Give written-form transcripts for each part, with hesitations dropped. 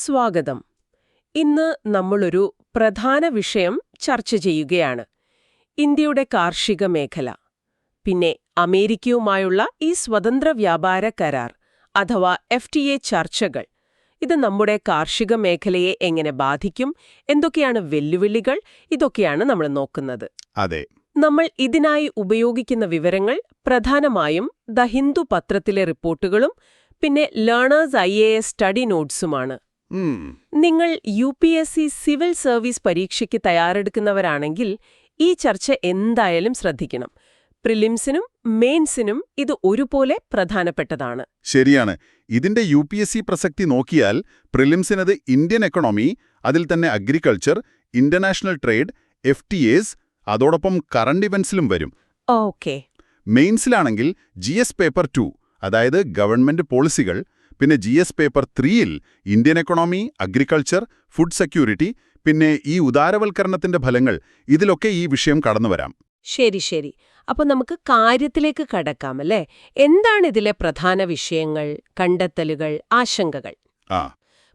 സ്വാഗതം. ഇന്ന് നമ്മളൊരു പ്രധാന വിഷയം ചർച്ച ചെയ്യുകയാണ്. ഇന്ത്യയുടെ കാർഷിക മേഖല. പിന്നെ അമേരിക്കയുമായുള്ള ഈ സ്വതന്ത്ര വ്യാപാര കരാർ അഥവാ FTA ചർച്ചകൾ. ഇത് നമ്മുടെ കാർഷിക മേഖലയെ എങ്ങനെ ബാധിക്കും, എന്തൊക്കെയാണ് വെല്ലുവിളികൾ, ഇതൊക്കെയാണ് നമ്മൾ നോക്കുന്നത്. അതെ. നമ്മൾ ഇതിനായി ഉപയോഗിക്കുന്ന വിവരങ്ങൾ പ്രധാനമായും ദ ഹിന്ദു പത്രത്തിലെ റിപ്പോർട്ടുകളും പിന്നെ ലേണേഴ്സ് IAS സ്റ്റഡി നോട്ട്സുമാണ്. നിങ്ങൾ UPSC സിവിൽ സർവീസ് പരീക്ഷയ്ക്ക് തയ്യാറെടുക്കുന്നവരാണെങ്കിൽ ഈ ചർച്ച എന്തായാലും ശ്രദ്ധിക്കണം. പ്രിലിംസിനും മെയിൻസിനും ഇത് ഒരുപോലെ പ്രധാനപ്പെട്ടതാണ്. ശരിയാണ്. ഇതിന്റെ UPSC പ്രസക്തി നോക്കിയാൽ പ്രിലിംസിനത് ഇന്ത്യൻ എക്കണോമി, അതിൽ തന്നെ അഗ്രികൾച്ചർ, ഇന്റർനാഷണൽ ട്രേഡ്, FTAs, അതോടൊപ്പം കറണ്ട് ഇവന്റ്സിലും വരും. ഓക്കെ. മെയിൻസിലാണെങ്കിൽ GS പേപ്പർ 2, അതായത് ഗവൺമെന്റ് പോളിസികൾ, പിന്നെ GS പേപ്പർ 3ൽ Indian economy, agriculture, food security, പിന്നെ ഈ ഉദാരവൽക്കരണത്തിന്റെ ഫലങ്ങൾ, ഇതിലൊക്കെ ഈ വിഷയം കടന്നുവരാം. ശരി. അപ്പോൾ നമുക്ക് കാര്യത്തിലേക്ക് കടക്കാം, അല്ലേ? എന്താണ് ഇതിലെ പ്രധാന വിഷയങ്ങൾ, കണ്ടെത്തലുകൾ, ആശങ്കകൾ?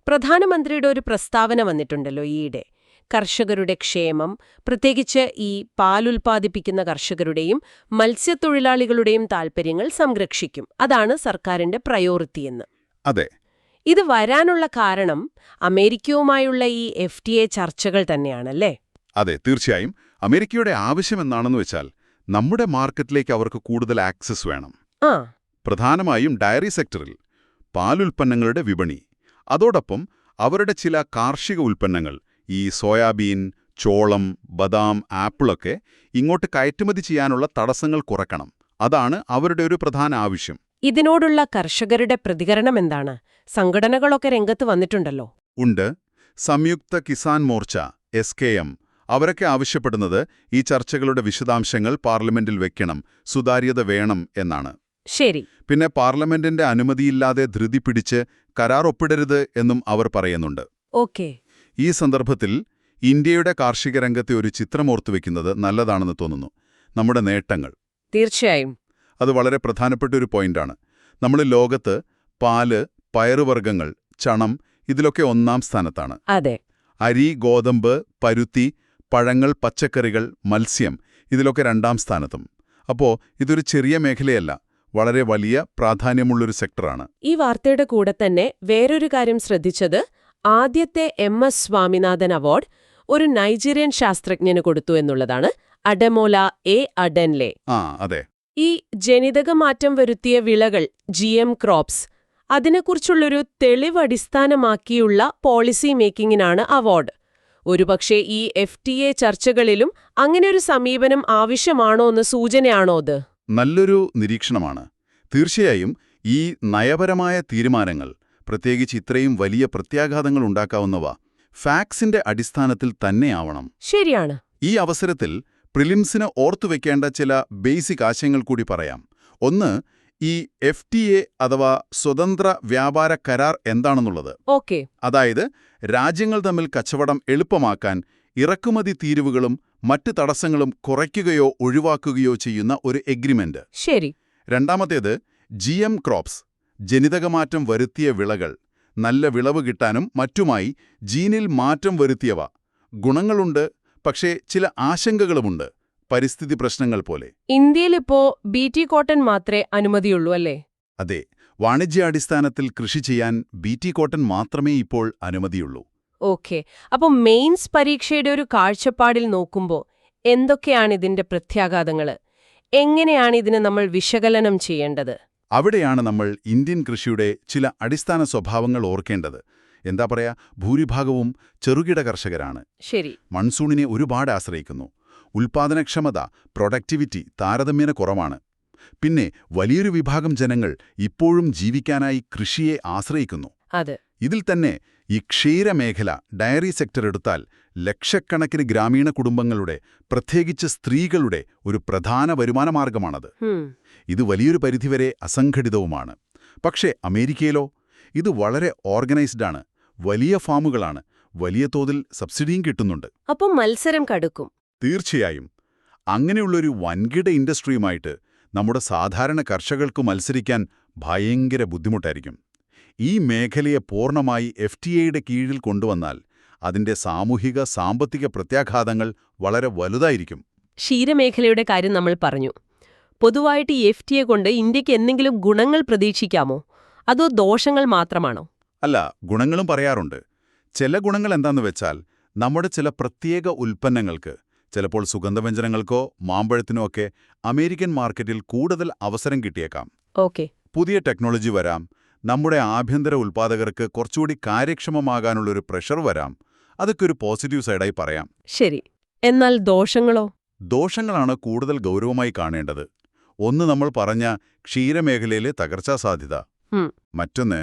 പ്രധാനമന്ത്രിയുടെ ഒരു പ്രസ്താവന വന്നിട്ടുണ്ടല്ലോ ഈയിടെ. കർഷകരുടെ ക്ഷേമം, പ്രത്യേകിച്ച് ഈ പാലുൽപാദിപ്പിക്കുന്ന കർഷകരുടെയും മത്സ്യത്തൊഴിലാളികളുടെയും താൽപ്പര്യങ്ങൾ സംരക്ഷിക്കും. അതാണ് സർക്കാരിന്റെ പ്രയോറിറ്റിയെന്ന്. അതെ. ഇത് വരാനുള്ള കാരണം അമേരിക്കയുമായുള്ള ഈ FTA ചർച്ചകൾ തന്നെയാണല്ലേ? അതെ, തീർച്ചയായും. അമേരിക്കയുടെ ആവശ്യം എന്താണെന്ന് വെച്ചാൽ നമ്മുടെ മാർക്കറ്റിലേക്ക് അവർക്ക് കൂടുതൽ ആക്സസ് വേണം. പ്രധാനമായും ഡയറി സെക്ടറിൽ പാലുൽപ്പന്നങ്ങളുടെ വിപണി, അതോടൊപ്പം അവരുടെ ചില കാർഷിക ഉൽപ്പന്നങ്ങൾ, ഈ സോയാബീൻ, ചോളം, ബദാം, ആപ്പിളൊക്കെ ഇങ്ങോട്ട് കയറ്റുമതി ചെയ്യാനുള്ള തടസ്സങ്ങൾ കുറയ്ക്കണം. അതാണ് അവരുടെ ഒരു പ്രധാന ആവശ്യം. ഇതിനോടുള്ള കർഷകരുടെ പ്രതികരണം എന്താണ്? സംഘടനകളൊക്കെ രംഗത്ത് വന്നിട്ടുണ്ടല്ലോ. ഉണ്ട്. സംയുക്ത കിസാൻ മോർച്ച, SKM, അവരൊക്കെ ആവശ്യപ്പെടുന്നത് ഈ ചർച്ചകളുടെ വിശദാംശങ്ങൾ പാർലമെന്റിൽ വെക്കണം, സുതാര്യത വേണം എന്നാണ്. ശരി. പിന്നെ പാർലമെന്റിന്റെ അനുമതിയില്ലാതെ ധൃതി പിടിച്ച് കരാർ ഒപ്പിടരുത് എന്നും അവർ പറയുന്നുണ്ട്. ഓക്കെ. ഈ സന്ദർഭത്തിൽ ഇന്ത്യയുടെ കാർഷിക രംഗത്തെ ഒരു ചിത്രം ഓർത്തുവെക്കുന്നത് നല്ലതാണെന്ന് തോന്നുന്നു. നമ്മുടെ നേട്ടങ്ങൾ. തീർച്ചയായും. അത് വളരെ പ്രധാനപ്പെട്ട ഒരു പോയിന്റാണ്. നമ്മൾ ലോകത്ത് പാല്, പയറുവർഗ്ഗങ്ങൾ, ചണം, ഇതിലൊക്കെ 1ാം സ്ഥാനത്താണ്. അതെ. അരി, ഗോതമ്പ്, പരുത്തി, പഴങ്ങൾ, പച്ചക്കറികൾ, മത്സ്യം, ഇതിലൊക്കെ 2ാം സ്ഥാനത്തും. അപ്പോ ഇതൊരു ചെറിയ മേഖലയല്ല, വളരെ വലിയ പ്രാധാന്യമുള്ളൊരു സെക്ടറാണ്. ഈ വാർത്തയുടെ കൂടെ തന്നെ വേറൊരു കാര്യം ശ്രദ്ധിച്ചത്, ആദ്യത്തെ MS സ്വാമിനാഥൻ അവാർഡ് ഒരു നൈജീരിയൻ ശാസ്ത്രജ്ഞന് കൊടുത്തു എന്നുള്ളതാണ്. അഡെമോല A. അഡൻലെ. അതെ. ഈ ജനിതകമാറ്റം വരുത്തിയ വിളകൾ, GM ക്രോപ്സ്, അതിനെക്കുറിച്ചുള്ളൊരു തെളിവ് അടിസ്ഥാനമാക്കിയുള്ള പോളിസി മേക്കിങ്ങിനാണ് അവാർഡ്. ഒരുപക്ഷെ ഈ FTA ചർച്ചകളിലും അങ്ങനെയൊരു സമീപനം ആവശ്യമാണോ എന്ന് സൂചനയാണോ അത്? നല്ലൊരു നിരീക്ഷണമാണ്. തീർച്ചയായും ഈ നയപരമായ തീരുമാനങ്ങൾ, പ്രത്യേകിച്ച് ഇത്രയും വലിയ പ്രത്യാഘാതങ്ങൾ ഉണ്ടാക്കാവുന്നവ, ഫാക്സിന്റെ അടിസ്ഥാനത്തിൽ തന്നെയാവണം. ശരിയാണ്. ഈ അവസരത്തിൽ പ്രിലിംസിന് ഓർത്തുവെക്കേണ്ട ചില ബേസിക് ആശയങ്ങൾ കൂടി പറയാം. ഒന്ന്, ഈ FTA അഥവാ സ്വതന്ത്ര വ്യാപാര കരാർ എന്താണെന്നുള്ളത്. ഓക്കെ. അതായത് രാജ്യങ്ങൾ തമ്മിൽ കച്ചവടം എളുപ്പമാക്കാൻ ഇറക്കുമതി തീരുവകളും മറ്റ് തടസ്സങ്ങളും കുറയ്ക്കുകയോ ഒഴിവാക്കുകയോ ചെയ്യുന്ന ഒരു എഗ്രിമെന്റ്. ശരി. രണ്ടാമത്തേത് GM ക്രോപ്സ്, ജനിതകമാറ്റം വരുത്തിയ വിളകൾ, നല്ല വിളവ് കിട്ടാനും മറ്റുമായി ജീനിൽ മാറ്റം വരുത്തിയവ. ഗുണങ്ങളുണ്ട്, പക്ഷേ ചില ആശങ്കകളുമുണ്ട്, പരിസ്ഥിതി പ്രശ്നങ്ങൾ പോലെ. ഇന്ത്യയിലിപ്പോ BT കോട്ടൺ മാത്രമേ അനുമതിയുള്ളൂ അല്ലേ? അതെ. വാണിജ്യാടിസ്ഥാനത്തിൽ കൃഷി ചെയ്യാൻ BT കോട്ടൺ മാത്രമേ ഇപ്പോൾ അനുമതിയുള്ളൂ. ഓക്കെ. അപ്പോൾ മെയിൻസ് പരീക്ഷയുടെ ഒരു കാഴ്ചപ്പാടിൽ നോക്കുമ്പോൾ എന്തൊക്കെയാണ് ഇതിന്റെ പ്രത്യാഘാതങ്ങൾ? എങ്ങനെയാണ് ഇതിനെ നമ്മൾ വിശകലനം ചെയ്യേണ്ടത്? അവിടെയാണ് നമ്മൾ ഇന്ത്യൻ കൃഷിയുടെ ചില അടിസ്ഥാന സ്വഭാവങ്ങൾ ഓർക്കേണ്ടത്. എന്താ പറയാ, ഭൂരിഭാഗവും ചെറുകിട കർഷകരാണ്. ശരി. മൺസൂണിനെ ഒരുപാട് ആശ്രയിക്കുന്നു. ഉൽപാദനക്ഷമത, പ്രൊഡക്ടിവിറ്റി താരതമ്യേന കുറവാണ്. പിന്നെ വലിയൊരു വിഭാഗം ജനങ്ങൾ ഇപ്പോഴും ജീവിക്കാനായി കൃഷിയെ ആശ്രയിക്കുന്നു. ഇതിൽ തന്നെ ഈ ക്ഷീരമേഖല, ഡയറി സെക്ടർ എടുത്താൽ ലക്ഷക്കണക്കിന് ഗ്രാമീണ കുടുംബങ്ങളുടെ, പ്രത്യേകിച്ച് സ്ത്രീകളുടെ ഒരു പ്രധാന വരുമാനമാർഗമാണത്. ഇത് വലിയൊരു പരിധിവരെ അസംഘടിതവുമാണ്. പക്ഷേ അമേരിക്കയിലോ ഇത് വളരെ ഓർഗനൈസ്ഡാണ്. വലിയ ഫാമുകളാണ്, വലിയ തോതിൽ സബ്സിഡിയും കിട്ടുന്നുണ്ട്. അപ്പോൾ മത്സരം കടുക്കും. തീർച്ചയായും. അങ്ങനെയുള്ളൊരു വൻകിട ഇൻഡസ്ട്രിയുമായിട്ട് നമ്മുടെ സാധാരണ കർഷകർക്ക് മത്സരിക്കാൻ ഭയങ്കര ബുദ്ധിമുട്ടായിരിക്കും. ഈ മേഖലയെ പൂർണ്ണമായി FTAയുടെ കീഴിൽ കൊണ്ടുവന്നാൽ അതിന്റെ സാമൂഹിക സാമ്പത്തിക പ്രത്യാഘാതങ്ങൾ വളരെ വലുതായിരിക്കും. ക്ഷീരമേഖലയുടെ കാര്യം നമ്മൾ പറഞ്ഞു. പൊതുവായിട്ട് ഈ FTA കൊണ്ട് ഇന്ത്യക്ക് എന്തെങ്കിലും ഗുണങ്ങൾ പ്രതീക്ഷിക്കാമോ? അതോ ദോഷങ്ങൾ മാത്രമാണോ? അല്ല, ഗുണങ്ങളും പറയാറുണ്ട്. ചില ഗുണങ്ങൾ എന്താന്ന് വെച്ചാൽ നമ്മുടെ ചില പ്രത്യേക ഉൽപ്പന്നങ്ങൾക്ക്, ചിലപ്പോൾ സുഗന്ധവ്യഞ്ജനങ്ങൾക്കോ മാമ്പഴത്തിനോ ഒക്കെ അമേരിക്കൻ മാർക്കറ്റിൽ കൂടുതൽ അവസരം കിട്ടിയേക്കാം. ഓക്കെ. പുതിയ ടെക്നോളജി വരാം, നമ്മുടെ ആഭ്യന്തര ഉൽപ്പാദകർക്ക് കുറച്ചുകൂടി കാര്യക്ഷമമാകാനുള്ളൊരു പ്രഷർ വരാം. അതൊക്കെ ഒരു പോസിറ്റീവ് സൈഡായി പറയാം. ശരി. എന്നാൽ ദോഷങ്ങളോ? ദോഷങ്ങളാണ് കൂടുതൽ ഗൗരവമായി കാണേണ്ടത്. ഒന്ന് നമ്മൾ പറഞ്ഞ ക്ഷീരമേഖലയിലെ തകർച്ചാ സാധ്യത. മറ്റൊന്ന്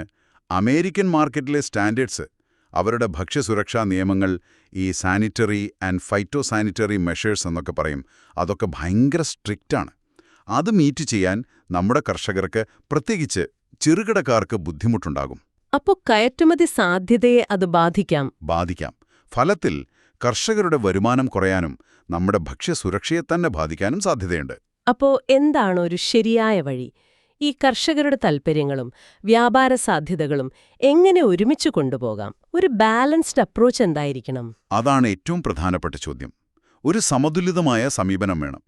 അമേരിക്കൻ മാർക്കറ്റിലെ സ്റ്റാൻഡേർഡ്സ്, അവരുടെ ഭക്ഷ്യസുരക്ഷാ നിയമങ്ങൾ, ഈ sanitary and phyto sanitary measures എന്നൊക്കെ പറയും, അതൊക്കെ ഭയങ്കര സ്ട്രിക്റ്റാണ്. അത് മീറ്റ് ചെയ്യാൻ നമ്മുടെ കർഷകർക്ക്, പ്രത്യേകിച്ച് ചെറുകിടക്കാർക്ക് ബുദ്ധിമുട്ടുണ്ടാകും. അപ്പോൾ കയറ്റുമതി സാധ്യതയെ അത് ബാധിക്കാം. ഫലത്തിൽ കർഷകരുടെ വരുമാനം കുറയാനും നമ്മുടെ ഭക്ഷ്യസുരക്ഷയെ തന്നെ ബാധിക്കാനും സാധ്യതയുണ്ട്. അപ്പോൾ എന്താണ് ഒരു ശരിയായ വഴി? ഈ കർഷകരുടെ താൽപ്പര്യങ്ങളും വ്യാപാര സാധ്യതകളും എങ്ങനെ ഒരുമിച്ച് കൊണ്ടുപോകാം? ഒരു ബാലൻസ്ഡ് അപ്രോച്ച് എന്തായിരിക്കണം? അതാണ് ഏറ്റവും പ്രധാനപ്പെട്ട ചോദ്യം. ഒരു സമതുലിതമായ സമീപനം വേണം.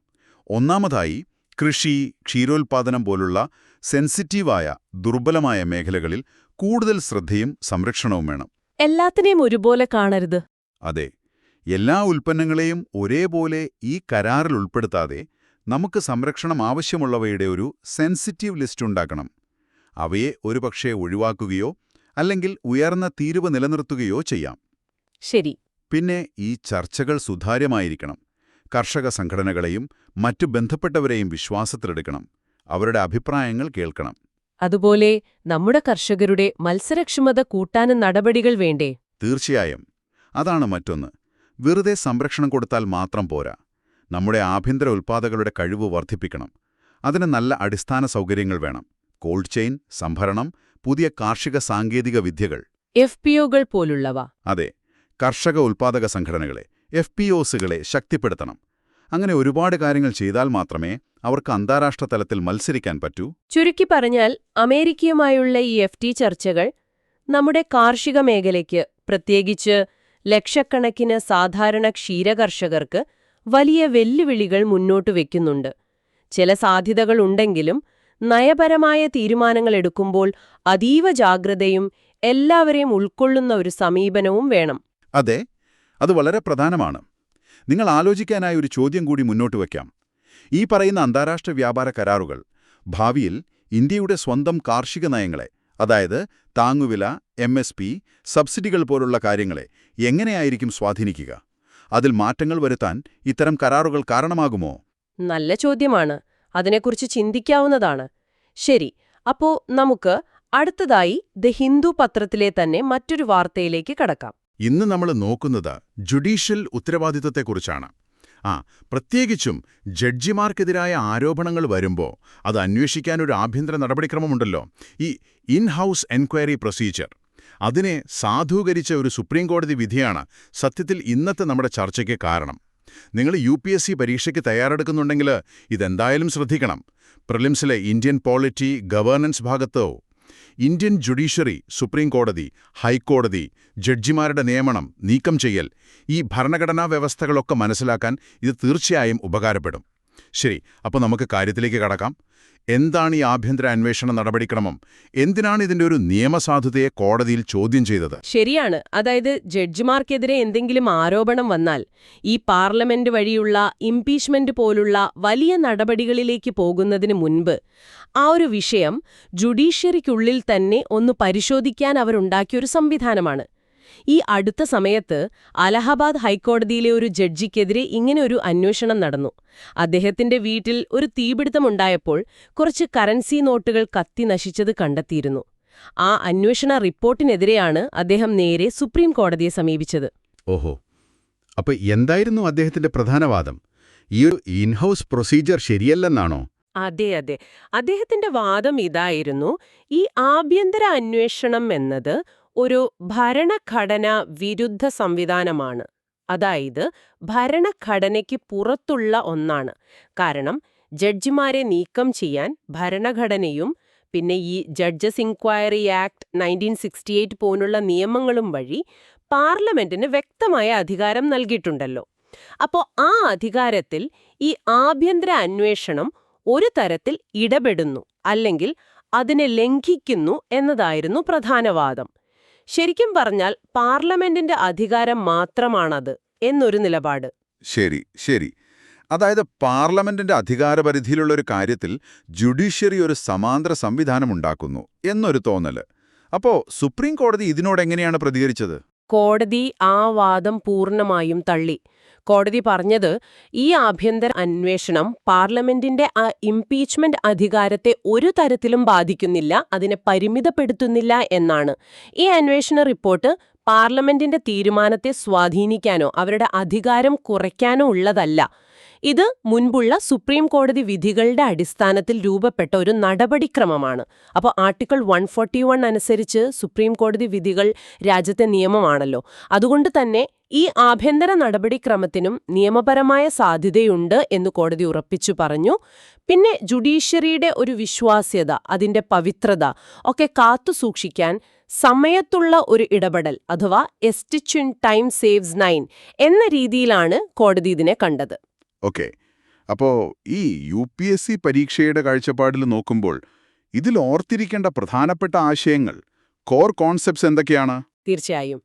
ഒന്നാമതായി, കൃഷി, ക്ഷീരോൽപാദനം പോലുള്ള സെൻസിറ്റീവായ, ദുർബലമായ മേഖലകളിൽ കൂടുതൽ ശ്രദ്ധയും സംരക്ഷണവും വേണം. എല്ലാത്തിനെയും ഒരുപോലെ കാണരുത്. അതെ, എല്ലാ ഉൽപ്പന്നങ്ങളെയും ഒരേപോലെ ഈ കരാറിൽ ഉൾപ്പെടുത്താതെ നമുക്ക് സംരക്ഷണം ആവശ്യമുള്ളവയുടെ ഒരു സെൻസിറ്റീവ് ലിസ്റ്റ് ഉണ്ടാക്കണം. അവയെ ഒരുപക്ഷേ ഒഴിവാക്കുകയോ അല്ലെങ്കിൽ ഉയർന്ന തീരുവ നിലനിർത്തുകയോ ചെയ്യാം. ശരി. പിന്നെ ഈ ചർച്ചകൾ സുതാര്യമായിരിക്കണം. കർഷക സംഘടനകളെയും മറ്റു ബന്ധപ്പെട്ടവരെയും വിശ്വാസത്തിലെടുക്കണം. അവരുടെ അഭിപ്രായങ്ങൾ കേൾക്കണം. അതുപോലെ നമ്മുടെ കർഷകരുടെ മത്സരക്ഷമത കൂട്ടാനും നടപടികൾ വേണ്ടേ? തീർച്ചയായും. അതാണ് മറ്റൊന്ന്. വെറുതെ സംരക്ഷണം കൊടുത്താൽ മാത്രം പോരാ. നമ്മുടെ ആഭ്യന്തര ഉൽപ്പാദകരുടെ കഴിവ് വർദ്ധിപ്പിക്കണം. അതിന് നല്ല അടിസ്ഥാന സൗകര്യങ്ങൾ വേണം. കോൾഡ് ചെയിൻ, സംഭരണം, പുതിയ കാർഷിക സാങ്കേതിക വിദ്യകൾ. FPOകൾ പോലുള്ളവ. അതെ, കർഷക ഉൽപ്പാദക സംഘടനകളെ, FPOsകളെ ശക്തിപ്പെടുത്തണം. അങ്ങനെ ഒരുപാട് കാര്യങ്ങൾ ചെയ്താൽ മാത്രമേ അവർക്ക് അന്താരാഷ്ട്ര തലത്തിൽ മത്സരിക്കാൻ പറ്റൂ. ചുരുക്കി പറഞ്ഞാൽ, അമേരിക്കയുമായുള്ള ഈ FTA ചർച്ചകൾ നമ്മുടെ കാർഷിക മേഖലയ്ക്ക്, പ്രത്യേകിച്ച് ലക്ഷക്കണക്കിന് സാധാരണ ക്ഷീരകർഷകർക്ക് വലിയ വെല്ലുവിളികൾ മുന്നോട്ട് വയ്ക്കുന്നുണ്ട്. ചില സാധ്യതകളുണ്ടെങ്കിലും നയപരമായ തീരുമാനങ്ങൾ എടുക്കുമ്പോൾ അതീവ ജാഗ്രതയും എല്ലാവരെയും ഉൾക്കൊള്ളുന്ന ഒരു സമീപനവും വേണം. അതെ, അത് വളരെ പ്രധാനമാണ്. നിങ്ങൾ ആലോചിക്കാനായി ഒരു ചോദ്യം കൂടി മുന്നോട്ട് വയ്ക്കാം. ഈ പറയുന്ന അന്താരാഷ്ട്ര വ്യാപാര കരാറുകൾ ഭാവിയിൽ ഇന്ത്യയുടെ സ്വന്തം കാർഷിക നയങ്ങളെ, അതായത് താങ്ങുവില, MSP, സബ്സിഡികൾ പോലുള്ള കാര്യങ്ങളെ എങ്ങനെയായിരിക്കും സ്വാധീനിക്കുക? അതിൽ മാറ്റങ്ങൾ വരുത്താൻ ഇത്തരം കരാറുകൾ കാരണമാകുമോ? നല്ല ചോദ്യമാണ്. അതിനെക്കുറിച്ച് ചിന്തിക്കാവുന്നതാണ്. ശരി, അപ്പോ നമുക്ക് അടുത്തതായി ദ ഹിന്ദു പത്രത്തിലെ തന്നെ മറ്റൊരു വാർത്തയിലേക്ക് കടക്കാം. ഇന്ന് നമ്മൾ നോക്കുന്നത് ജുഡീഷ്യൽ ഉത്തരവാദിത്തത്തെക്കുറിച്ചാണ്. പ്രത്യേകിച്ചും ജഡ്ജിമാർക്കെതിരായ ആരോപണങ്ങൾ വരുമ്പോൾ അത് അന്വേഷിക്കാൻ ഒരു ആഭ്യന്തര നടപടിക്രമമുണ്ടല്ലോ, ഈ ഇൻ-ഹൗസ് എൻക്വയറി പ്രൊസീജിയർ. അതിനെ സാധൂകരിച്ച ഒരു സുപ്രീംകോടതി വിധിയാണ് സത്യത്തിൽ ഇന്നത്തെ നമ്മുടെ ചർച്ചയ്ക്ക് കാരണം. നിങ്ങൾ UPSC പരീക്ഷയ്ക്ക് തയ്യാറെടുക്കുന്നുണ്ടെങ്കിൽ ഇതെന്തായാലും ശ്രദ്ധിക്കണം. പ്രിലിംസിലെ ഇന്ത്യൻ പോളിറ്റി, ഗവേണൻസ് ഭാഗത്തോ ഇന്ത്യൻ ജുഡീഷ്യറി, സുപ്രീംകോടതി, ഹൈക്കോടതി, ജഡ്ജിമാരുടെ നിയമനം, നീക്കം ചെയ്യൽ, ഈ ഭരണഘടനാ വ്യവസ്ഥകളൊക്കെ മനസ്സിലാക്കാൻ ഇത് തീർച്ചയായും ഉപകാരപ്പെടും. ശരി, അപ്പോൾ നമുക്ക് കാര്യത്തിലേക്ക് കടക്കാം. എന്താണ് ഈ ആഭ്യന്തര അന്വേഷണ നടപടിക്രമം? എന്തിനാണ് ഇതിന്റെ ഒരു നിയമസാധുതയെ കോടതിയിൽ ചോദ്യം ചെയ്തത്? ശരിയാണ്. അതായത് ജഡ്ജിമാർക്കെതിരെ എന്തെങ്കിലും ആരോപണം വന്നാൽ ഈ പാർലമെന്റ് വഴിയുള്ള ഇംപീച്ച്മെന്റ് പോലുള്ള വലിയ നടപടികളിലേക്ക് പോകുന്നതിന് മുൻപ് ആ ഒരു വിഷയം ജുഡീഷ്യറിക്കുള്ളിൽ തന്നെ ഒന്ന് പരിശോധിക്കാൻ അവരുണ്ടാക്കിയൊരു സംവിധാനമാണ്. ഈ അടുത്ത സമയത്ത് അലഹബാദ് ഹൈക്കോടതിയിലെ ഒരു ജഡ്ജിക്കെതിരെ ഇങ്ങനെ ഒരു അന്വേഷണം നടന്നു. അദ്ദേഹത്തിന്റെ വീട്ടിൽ ഒരു തീപിടുത്തമുണ്ടായപ്പോൾ കുറച്ച് കറൻസി നോട്ടുകൾ കത്തി നശിച്ചത് കണ്ടെത്തിയിരുന്നു. ആ അന്വേഷണ റിപ്പോർട്ടിനെതിരെയാണ് അദ്ദേഹം നേരെ സുപ്രീം കോടതിയെ സമീപിച്ചത്. ഓഹോ, അപ്പൊ എന്തായിരുന്നു അദ്ദേഹത്തിന്റെ പ്രധാന വാദം? ഈ ഒരു ഇൻഹൗസ് പ്രൊസീജിയർ ശരിയല്ലെന്നാണോ? അതെ. അദ്ദേഹത്തിന്റെ വാദം ഇതായിരുന്നു: ഈ ആഭ്യന്തര അന്വേഷണം എന്നത് ഒരു ഭരണഘടന വിരുദ്ധ സംവിധാനമാണ്. അതായത് ഭരണഘടനയ്ക്ക് പുറത്തുള്ള ഒന്നാണ്. കാരണം ജഡ്ജിമാരെ നീക്കം ചെയ്യാൻ ഭരണഘടനയും പിന്നെ ഈ ജഡ്ജസ് ഇൻക്വയറി ആക്ട് 1968 പോലുള്ള നിയമങ്ങളും വഴി പാർലമെന്റിന് വ്യക്തമായ അധികാരം നൽകിയിട്ടുണ്ടല്ലോ. അപ്പോൾ ആ അധികാരത്തിൽ ഈ ആഭ്യന്തര അന്വേഷണം ഒരു തരത്തിൽ ഇടപെടുന്നു അല്ലെങ്കിൽ അതിനെ ലംഘിക്കുന്നു എന്നതായിരുന്നു പ്രധാന വാദം. ശരിക്കും പറഞ്ഞാൽ പാർലമെന്റിന്റെ അധികാരം മാത്രമാണത് എന്നൊരു നിലപാട്. ശരി. അതായത് പാർലമെന്റിന്റെ അധികാരപരിധിയിലുള്ള ഒരു കാര്യത്തിൽ ജുഡീഷ്യറി ഒരു സമാന്തര സംവിധാനം ഉണ്ടാക്കുന്നു എന്നൊരു തോന്നല്. അപ്പോ സുപ്രീം കോടതി ഇതിനോടെങ്ങനെയാണ് പ്രതികരിച്ചത്? കോടതി ആ വാദം പൂർണ്ണമായും തള്ളി. കോടതി പറഞ്ഞത് ഈ ആഭ്യന്തര അന്വേഷണം പാർലമെന്റിന്റെ ഇംപീച്ച്മെന്റ് അധികാരത്തെ ഒരു തരത്തിലും ബാധിക്കുന്നില്ല, അതിനെ പരിമിതപ്പെടുത്തുന്നില്ല എന്നാണ്. ഈ അന്വേഷണ റിപ്പോർട്ട് പാർലമെന്റിന്റെ തീരുമാനത്തെ സ്വാധീനിക്കാനോ അവരുടെ അധികാരം കുറയ്ക്കാനോ ഉള്ളതല്ല. ഇത് മുൻപുള്ള സുപ്രീം കോടതി വിധികളുടെ അടിസ്ഥാനത്തിൽ രൂപപ്പെട്ട ഒരു നടപടിക്രമമാണ്. അപ്പോൾ ആർട്ടിക്കിൾ 141 അനുസരിച്ച് സുപ്രീം കോടതി വിധികൾ രാജ്യത്തെ നിയമമാണല്ലോ. അതുകൊണ്ട് തന്നെ ഈ ആഭ്യന്തര നടപടിക്രമത്തിനും നിയമപരമായ സാധ്യതയുണ്ട് എന്ന് കോടതി ഉറപ്പിച്ചു പറഞ്ഞു. പിന്നെ ജുഡീഷ്യറിയുടെ ഒരു വിശ്വാസ്യത, അതിന്റെ പവിത്രത ഒക്കെ കാത്തുസൂക്ഷിക്കാൻ സമയത്തുള്ള ഒരു ഇടപെടൽ അഥവാ A stitch in time saves 9 എന്ന രീതിയിലാണ് കോടതി ഇതിനെ കണ്ടത്. ഓക്കെ. അപ്പോ ഈ UPSC പരീക്ഷയുടെ കാഴ്ചപ്പാടിൽ നോക്കുമ്പോൾ ഇതിൽ ഓർത്തിരിക്കേണ്ട പ്രധാനപ്പെട്ട ആശയങ്ങൾ, കോർ കോൺസെപ്റ്റ്സ് എന്തൊക്കെയാണ്? തീർച്ചയായും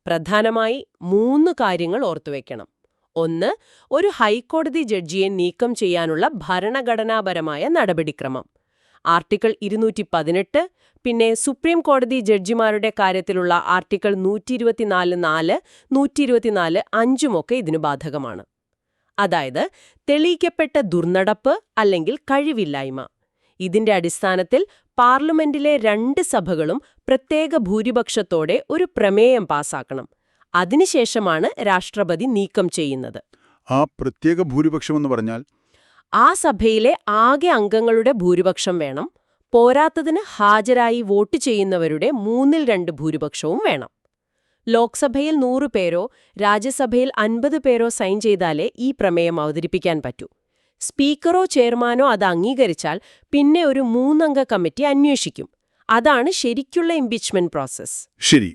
പ്രധാനമായി 3 കാര്യങ്ങൾ ഓർത്തുവെക്കണം. ഒന്ന്, ഒരു ഹൈക്കോടതി ജഡ്ജിയെ നീക്കം ചെയ്യാനുള്ള ഭരണഘടനാപരമായ നടപടിക്രമം. ആർട്ടിക്കിൾ 218, പിന്നെ സുപ്രീം കോടതി ജഡ്ജിമാരുടെ കാര്യത്തിലുള്ള ആർട്ടിക്കിൾ 124(4), 124(5) ഇതിനു ബാധകമാണ്. അതായത് തെളിയിക്കപ്പെട്ട ദുർനടപ്പ് അല്ലെങ്കിൽ കഴിവില്ലായ്മ. ഇതിന്റെ അടിസ്ഥാനത്തിൽ പാർലമെന്റിലെ 2 സഭകളും പ്രത്യേക ഭൂരിപക്ഷത്തോടെ ഒരു പ്രമേയം പാസാക്കണം. അതിനുശേഷമാണ് രാഷ്ട്രപതി നീക്കം ചെയ്യുന്നത്. ആ പ്രത്യേക ഭൂരിപക്ഷമെന്ന് പറഞ്ഞാൽ? ആ സഭയിലെ ആകെ അംഗങ്ങളുടെ ഭൂരിപക്ഷം വേണം. പോരാത്തതിന് ഹാജരായി വോട്ട് ചെയ്യുന്നവരുടെ 2/3 ഭൂരിപക്ഷവും വേണം. ലോക്സഭയിൽ 100 പേരോ രാജ്യസഭയിൽ 50 പേരോ സൈൻ ചെയ്താലേ ഈ പ്രമേയം അവതരിപ്പിക്കാൻ പറ്റൂ. സ്പീക്കറോ ചെയർമാനോ അത് അംഗീകരിച്ചാൽ പിന്നെ ഒരു 3-അംഗ കമ്മിറ്റി അന്വേഷിക്കും. അതാണ് ശരിക്കുള്ള ഇംപീച്ച്മെന്റ് പ്രോസസ്. ശരി.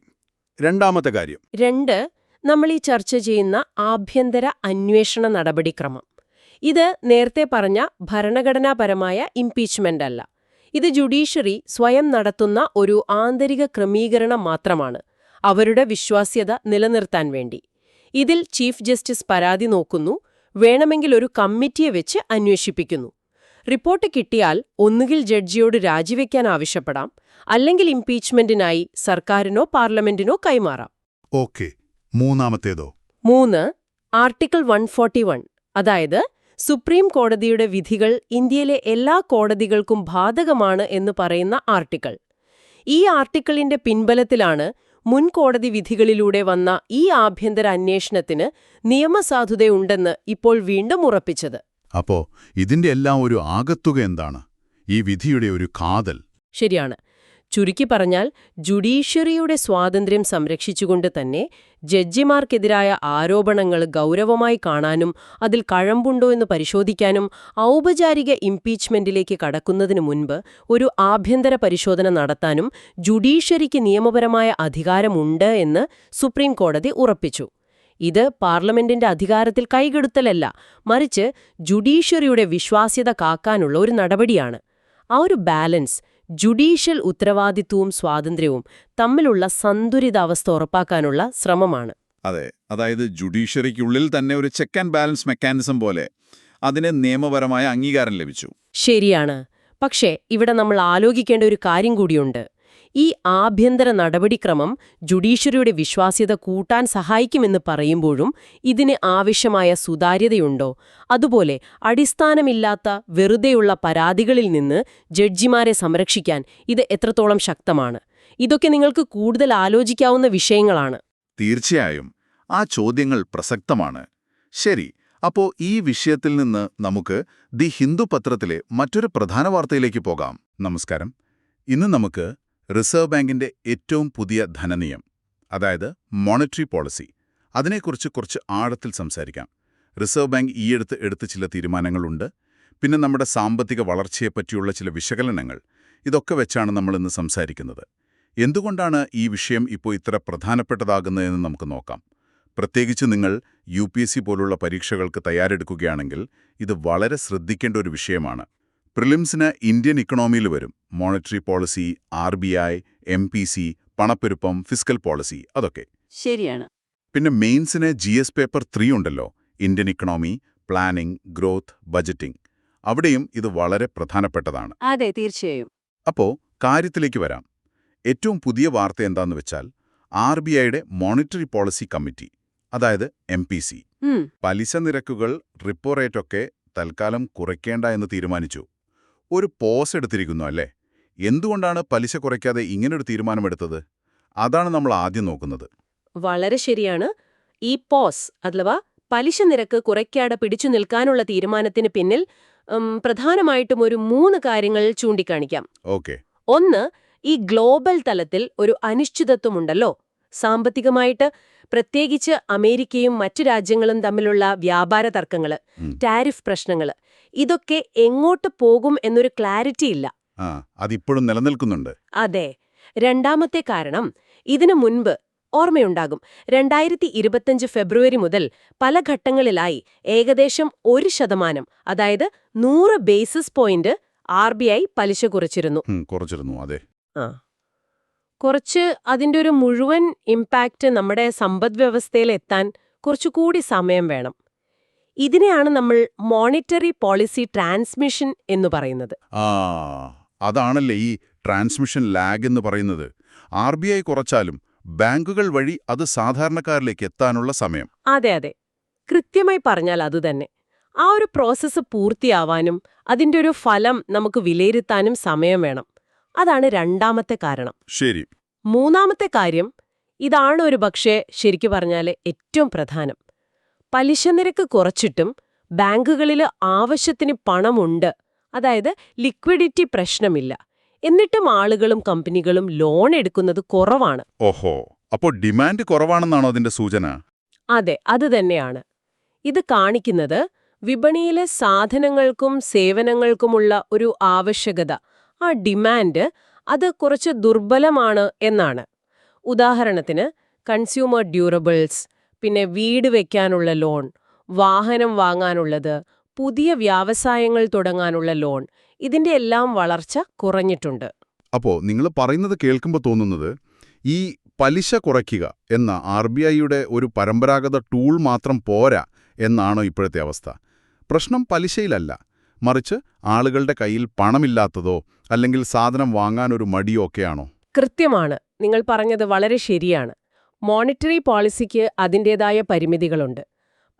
രണ്ടാമത്തെ കാര്യം? 2, നമ്മൾ ഈ ചർച്ച ചെയ്യുന്ന ആഭ്യന്തര അന്വേഷണ നടപടിക്രമം. ഇത് നേരത്തെ പറഞ്ഞ ഭരണഘടനാപരമായ ഇംപീച്ച്മെന്റ് അല്ല. ഇത് ജുഡീഷ്യറി സ്വയം നടത്തുന്ന ഒരു ആന്തരിക ക്രമീകരണം മാത്രമാണ്, അവരുടെ വിശ്വാസ്യത നിലനിർത്താൻ വേണ്ടി. ഇതിൽ ചീഫ് ജസ്റ്റിസ് പരാതി നോക്കുന്നു, വേണമെങ്കിൽ ഒരു കമ്മിറ്റിയെ വെച്ച് അന്വേഷിപ്പിക്കുന്നു. റിപ്പോർട്ട് കിട്ടിയാൽ ഒന്നുകിൽ ജഡ്ജിയോട് രാജിവെക്കാൻ ആവശ്യപ്പെടാം, അല്ലെങ്കിൽ ഇംപീച്ച്മെന്റിനായി സർക്കാരിനോ പാർലമെന്റിനോ കൈമാറാം. ഓക്കെ. മൂന്നാമത്തേതോ? 3, ആർട്ടിക്കിൾ 141, അതായത് സുപ്രീം കോടതിയുടെ വിധികൾ ഇന്ത്യയിലെ എല്ലാ കോടതികൾക്കും ബാധകമാണ് എന്ന് പറയുന്ന ആർട്ടിക്കിൾ. ഈ ആർട്ടിക്കിളിന്റെ പിൻബലത്തിലാണ് മുൻ കോടതി വിധികളിലൂടെ വന്ന ഈ ആഭ്യന്തര അന്വേഷണത്തിന് നിയമസാധുതയുണ്ടെന്ന് ഇപ്പോൾ വീണ്ടും ഉറപ്പിച്ചത്. അപ്പോ ഇതിന്റെ എല്ലാം ഒരു ആകത്തുക എന്താണ്? ഈ വിധിയുടെ ഒരു കാതൽ? ശരിയാണ്. ചുരുക്കി പറഞ്ഞാൽ ജുഡീഷ്യറിയുടെ സ്വാതന്ത്ര്യം സംരക്ഷിച്ചുകൊണ്ട് തന്നെ ജഡ്ജിമാർക്കെതിരായ ആരോപണങ്ങൾ ഗൗരവമായി കാണാനും അതിൽ കഴമ്പുണ്ടോ എന്ന് പരിശോധിക്കാനും ഔപചാരിക ഇംപീച്ച്മെന്റിലേക്ക് കടക്കുന്നതിനു മുൻപ് ഒരു ആഭ്യന്തര പരിശോധന നടത്താനും ജുഡീഷ്യറിക്ക് നിയമപരമായ അധികാരമുണ്ട് എന്ന് സുപ്രീം കോടതി ഉറപ്പിച്ചു. ഇത് പാർലമെന്റിന്റെ അധികാരത്തിൽ കൈകെടുത്തലല്ല, മറിച്ച് ജുഡീഷ്യറിയുടെ വിശ്വാസ്യത കാക്കാനുള്ള ഒരു നടപടിയാണ്. ആ ഒരു ബാലൻസ്, ജുഡീഷ്യൽ ഉത്തരവാദിത്വവും സ്വാതന്ത്ര്യവും തമ്മിലുള്ള സന്തുലിതാവസ്ഥ ഉറപ്പാക്കാനുള്ള ശ്രമമാണ്. അതെ, അതായത് ജുഡീഷ്യറിക്കുള്ളിൽ തന്നെ ഒരു ചെക്ക് ആൻഡ് ബാലൻസ് മെക്കാനിസം പോലെ അതിന് നിയമപരമായ അംഗീകാരം ലഭിച്ചു. ശരിയാണ്. പക്ഷേ ഇവിടെ നമ്മൾ ആലോചിക്കേണ്ട ഒരു കാര്യം കൂടിയുണ്ട്. ഈ ആഭ്യന്തര നടപടിക്രമം ജുഡീഷ്യറിയുടെ വിശ്വാസ്യത കൂട്ടാൻ സഹായിക്കുമെന്ന് പറയുമ്പോഴും ഇതിന് ആവശ്യമായ സുതാര്യതയുണ്ടോ? അതുപോലെ അടിസ്ഥാനമില്ലാത്ത വെറുതെയുള്ള പരാതികളിൽ നിന്ന് ജഡ്ജിമാരെ സംരക്ഷിക്കാൻ ഇത് എത്രത്തോളം ശക്തമാണ്? ഇതൊക്കെ നിങ്ങൾക്ക് കൂടുതൽ ആലോചിക്കാവുന്ന വിഷയങ്ങളാണ്. തീർച്ചയായും ആ ചോദ്യങ്ങൾ പ്രസക്തമാണ്. ശരി, അപ്പോ ഈ വിഷയത്തിൽ നിന്ന് നമുക്ക് ദി ഹിന്ദു പത്രത്തിലെ മറ്റൊരു പ്രധാന വാർത്തയിലേക്ക് പോകാം. നമസ്കാരം. ഇന്ന് നമുക്ക് റിസർവ് ബാങ്കിന്റെ ഏറ്റവും പുതിയ ധനനയം, അതായത് മോണിറ്ററി പോളിസി, അതിനെക്കുറിച്ച് കുറച്ച് ആഴത്തിൽ സംസാരിക്കാം. റിസർവ് ബാങ്ക് ഈയടുത്ത് എടുത്ത ചില തീരുമാനങ്ങളുണ്ട്, പിന്നെ നമ്മുടെ സാമ്പത്തിക വളർച്ചയെപ്പറ്റിയുള്ള ചില വിശകലനങ്ങൾ. ഇതൊക്കെ വെച്ചാണ് നമ്മളിന്ന് സംസാരിക്കുന്നത്. എന്തുകൊണ്ടാണ് ഈ വിഷയം ഇപ്പോൾ ഇത്ര പ്രധാനപ്പെട്ടതാകുന്നതെന്ന് നമുക്ക് നോക്കാം. പ്രത്യേകിച്ച് നിങ്ങൾ UPSC പോലുള്ള പരീക്ഷകൾക്ക് തയ്യാറെടുക്കുകയാണെങ്കിൽ ഇത് വളരെ ശ്രദ്ധിക്കേണ്ട ഒരു വിഷയമാണ്. പ്രിലിംസിന് ഇന്ത്യൻ ഇക്കണോമിയിൽ വരും മോണിറ്ററി പോളിസി, RBI, MPC, പണപ്പെരുപ്പം, ഫിസ്ക്കൽ പോളിസി, അതൊക്കെ ശരിയാണ്. പിന്നെ മെയിൻസിന് GS പേപ്പർ 3 ഉണ്ടല്ലോ, Indian economy, planning, growth, budgeting. അവിടെയും ഇത് വളരെ പ്രധാനപ്പെട്ടതാണ്. അതെ, തീർച്ചയായും. അപ്പോ കാര്യത്തിലേക്ക് വരാം. ഏറ്റവും പുതിയ വാർത്ത എന്താന്ന് വെച്ചാൽ RBIയുടെ മോണിറ്ററി പോളിസി കമ്മിറ്റി, അതായത് MPC, പലിശ നിരക്കുകൾ, റിപ്പോ റേറ്റൊക്കെ തൽക്കാലം കുറയ്ക്കേണ്ട എന്ന് തീരുമാനിച്ചു. ഒരു പോസ് എടുത്തിരിക്കുന്നു അല്ലേ? എന്തുകൊണ്ടാണ് പലിശ കുറയ്ക്കാതെ ഇങ്ങനൊരു തീരുമാനമെടുത്തത്? അതാണ് നമ്മൾ ആദ്യം നോക്കുന്നത്. വളരെ ശരിയാണ്. ഈ പോസ് അഥവാ പലിശ നിരക്ക് കുറയ്ക്കാതെ പിടിച്ചു നിൽക്കാനുള്ള തീരുമാനത്തിന് പിന്നിൽ പ്രധാനമായിട്ടും ഒരു 3 കാര്യങ്ങൾ ചൂണ്ടിക്കാണിക്കാം. ഓക്കെ. ഒന്ന്, ഈ ഗ്ലോബൽ തലത്തിൽ ഒരു അനിശ്ചിതത്വമുണ്ടല്ലോ. സാമ്പത്തികമായിട്ട് പ്രത്യേകിച്ച് അമേരിക്കയും മറ്റു രാജ്യങ്ങളും തമ്മിലുള്ള വ്യാപാര തർക്കങ്ങള്, ടാരിഫ് പ്രശ്നങ്ങള്, ഇതൊക്കെ എങ്ങോട്ട് പോകും എന്നൊരു ക്ലാരിറ്റി ഇല്ല. അതിപ്പോഴും നിലനിൽക്കുന്നുണ്ട്. അതെ. രണ്ടാമത്തെ കാരണം, ഇതിനു മുൻപ് ഓർമ്മയുണ്ടാകും, 2025 ഫെബ്രുവരി മുതൽ പല ഘട്ടങ്ങളിലായി ഏകദേശം 1%, അതായത് 100 ബേസിസ് പോയിന്റ് RBI പലിശ കുറച്ചിരുന്നു. അതെ. കുറച്ച് അതിന്റെ ഒരു മുഴുവൻ ഇമ്പാക്റ്റ് നമ്മുടെ സമ്പദ്വ്യവസ്ഥയിൽ എത്താൻ കുറച്ചുകൂടി സമയം വേണം. ഇതിനെയാണ് നമ്മൾ മോണിറ്ററി പോളിസി ട്രാൻസ്മിഷൻ എന്ന് പറയുന്നത്. അതാണല്ലേ ഈ ട്രാൻസ്മിഷൻ ലാഗ് എന്ന് പറയുന്നത്. RBI കുറച്ചാലും ബാങ്കുകൾ വഴി അത് സാധാരണക്കാരിലേക്ക് എത്താനുള്ള സമയം. അതെ അതെ, കൃത്യമായി പറഞ്ഞാൽ അതുതന്നെ. ആ ഒരു പ്രോസസ്സ് പൂർത്തിയാവാനും അതിന്റെ ഒരു ഫലം നമുക്ക് വിലയിരുത്താനും സമയം വേണം. അതാണ് രണ്ടാമത്തെ കാരണം. ശരി. മൂന്നാമത്തെ കാര്യം, ഇതാണ് ഒരു പക്ഷേ ശരിക്കു പറഞ്ഞാല് ഏറ്റവും പ്രധാനം. പലിശ നിരക്ക് കുറച്ചിട്ടും ബാങ്കുകളിൽ ആവശ്യത്തിന് പണമുണ്ട്, അതായത് ലിക്വിഡിറ്റി പ്രശ്നമില്ല. എന്നിട്ടും ആളുകളും കമ്പനികളും ലോൺ എടുക്കുന്നത് കുറവാണ്. ഓഹോ, അപ്പോൾ ഡിമാൻഡ് കുറവാണെന്നാണോ അതിന്റെ സൂചന? അതെ, അത് തന്നെയാണ്. ഇത് കാണിക്കുന്നത് വിപണിയിലെ സാധനങ്ങൾക്കും സേവനങ്ങൾക്കുമുള്ള ഒരു ആവശ്യകത, ആ ഡിമാൻഡ്, അത് കുറച്ച് ദുർബലമാണ് എന്നാണ്. ഉദാഹരണത്തിന് കൺസ്യൂമർ ഡ്യൂറബിൾസ്, പിന്നെ വീട് വയ്ക്കാനുള്ള ലോൺ, വാഹനം വാങ്ങാനുള്ളത്, പുതിയ വ്യവസായങ്ങൾ തുടങ്ങാനുള്ള ലോൺ, ഇതിന്റെ എല്ലാം വളർച്ച കുറഞ്ഞിട്ടുണ്ട്. അപ്പോൾ നിങ്ങൾ പറയുന്നത് കേൾക്കുമ്പോൾ തോന്നുന്നത് ഈ പലിശ കുറയ്ക്കുക എന്ന RBIയുടെ ഒരു പരമ്പരാഗത ടൂൾ മാത്രം പോരാ എന്നാണോ ഇപ്പോഴത്തെ അവസ്ഥ? പ്രശ്നം പലിശയിലല്ല, മറിച്ച് ആളുകളുടെ കയ്യിൽ പണമില്ലാത്തതോ അല്ലെങ്കിൽ സാധനം വാങ്ങാനൊരു മടിയോ ഒക്കെയാണോ? കൃത്യമാണ്, നിങ്ങൾ പറഞ്ഞത് വളരെ ശരിയാണ്. മോണിറ്ററി പോളിസിക്ക് അതിൻ്റേതായ പരിമിതികളുണ്ട്.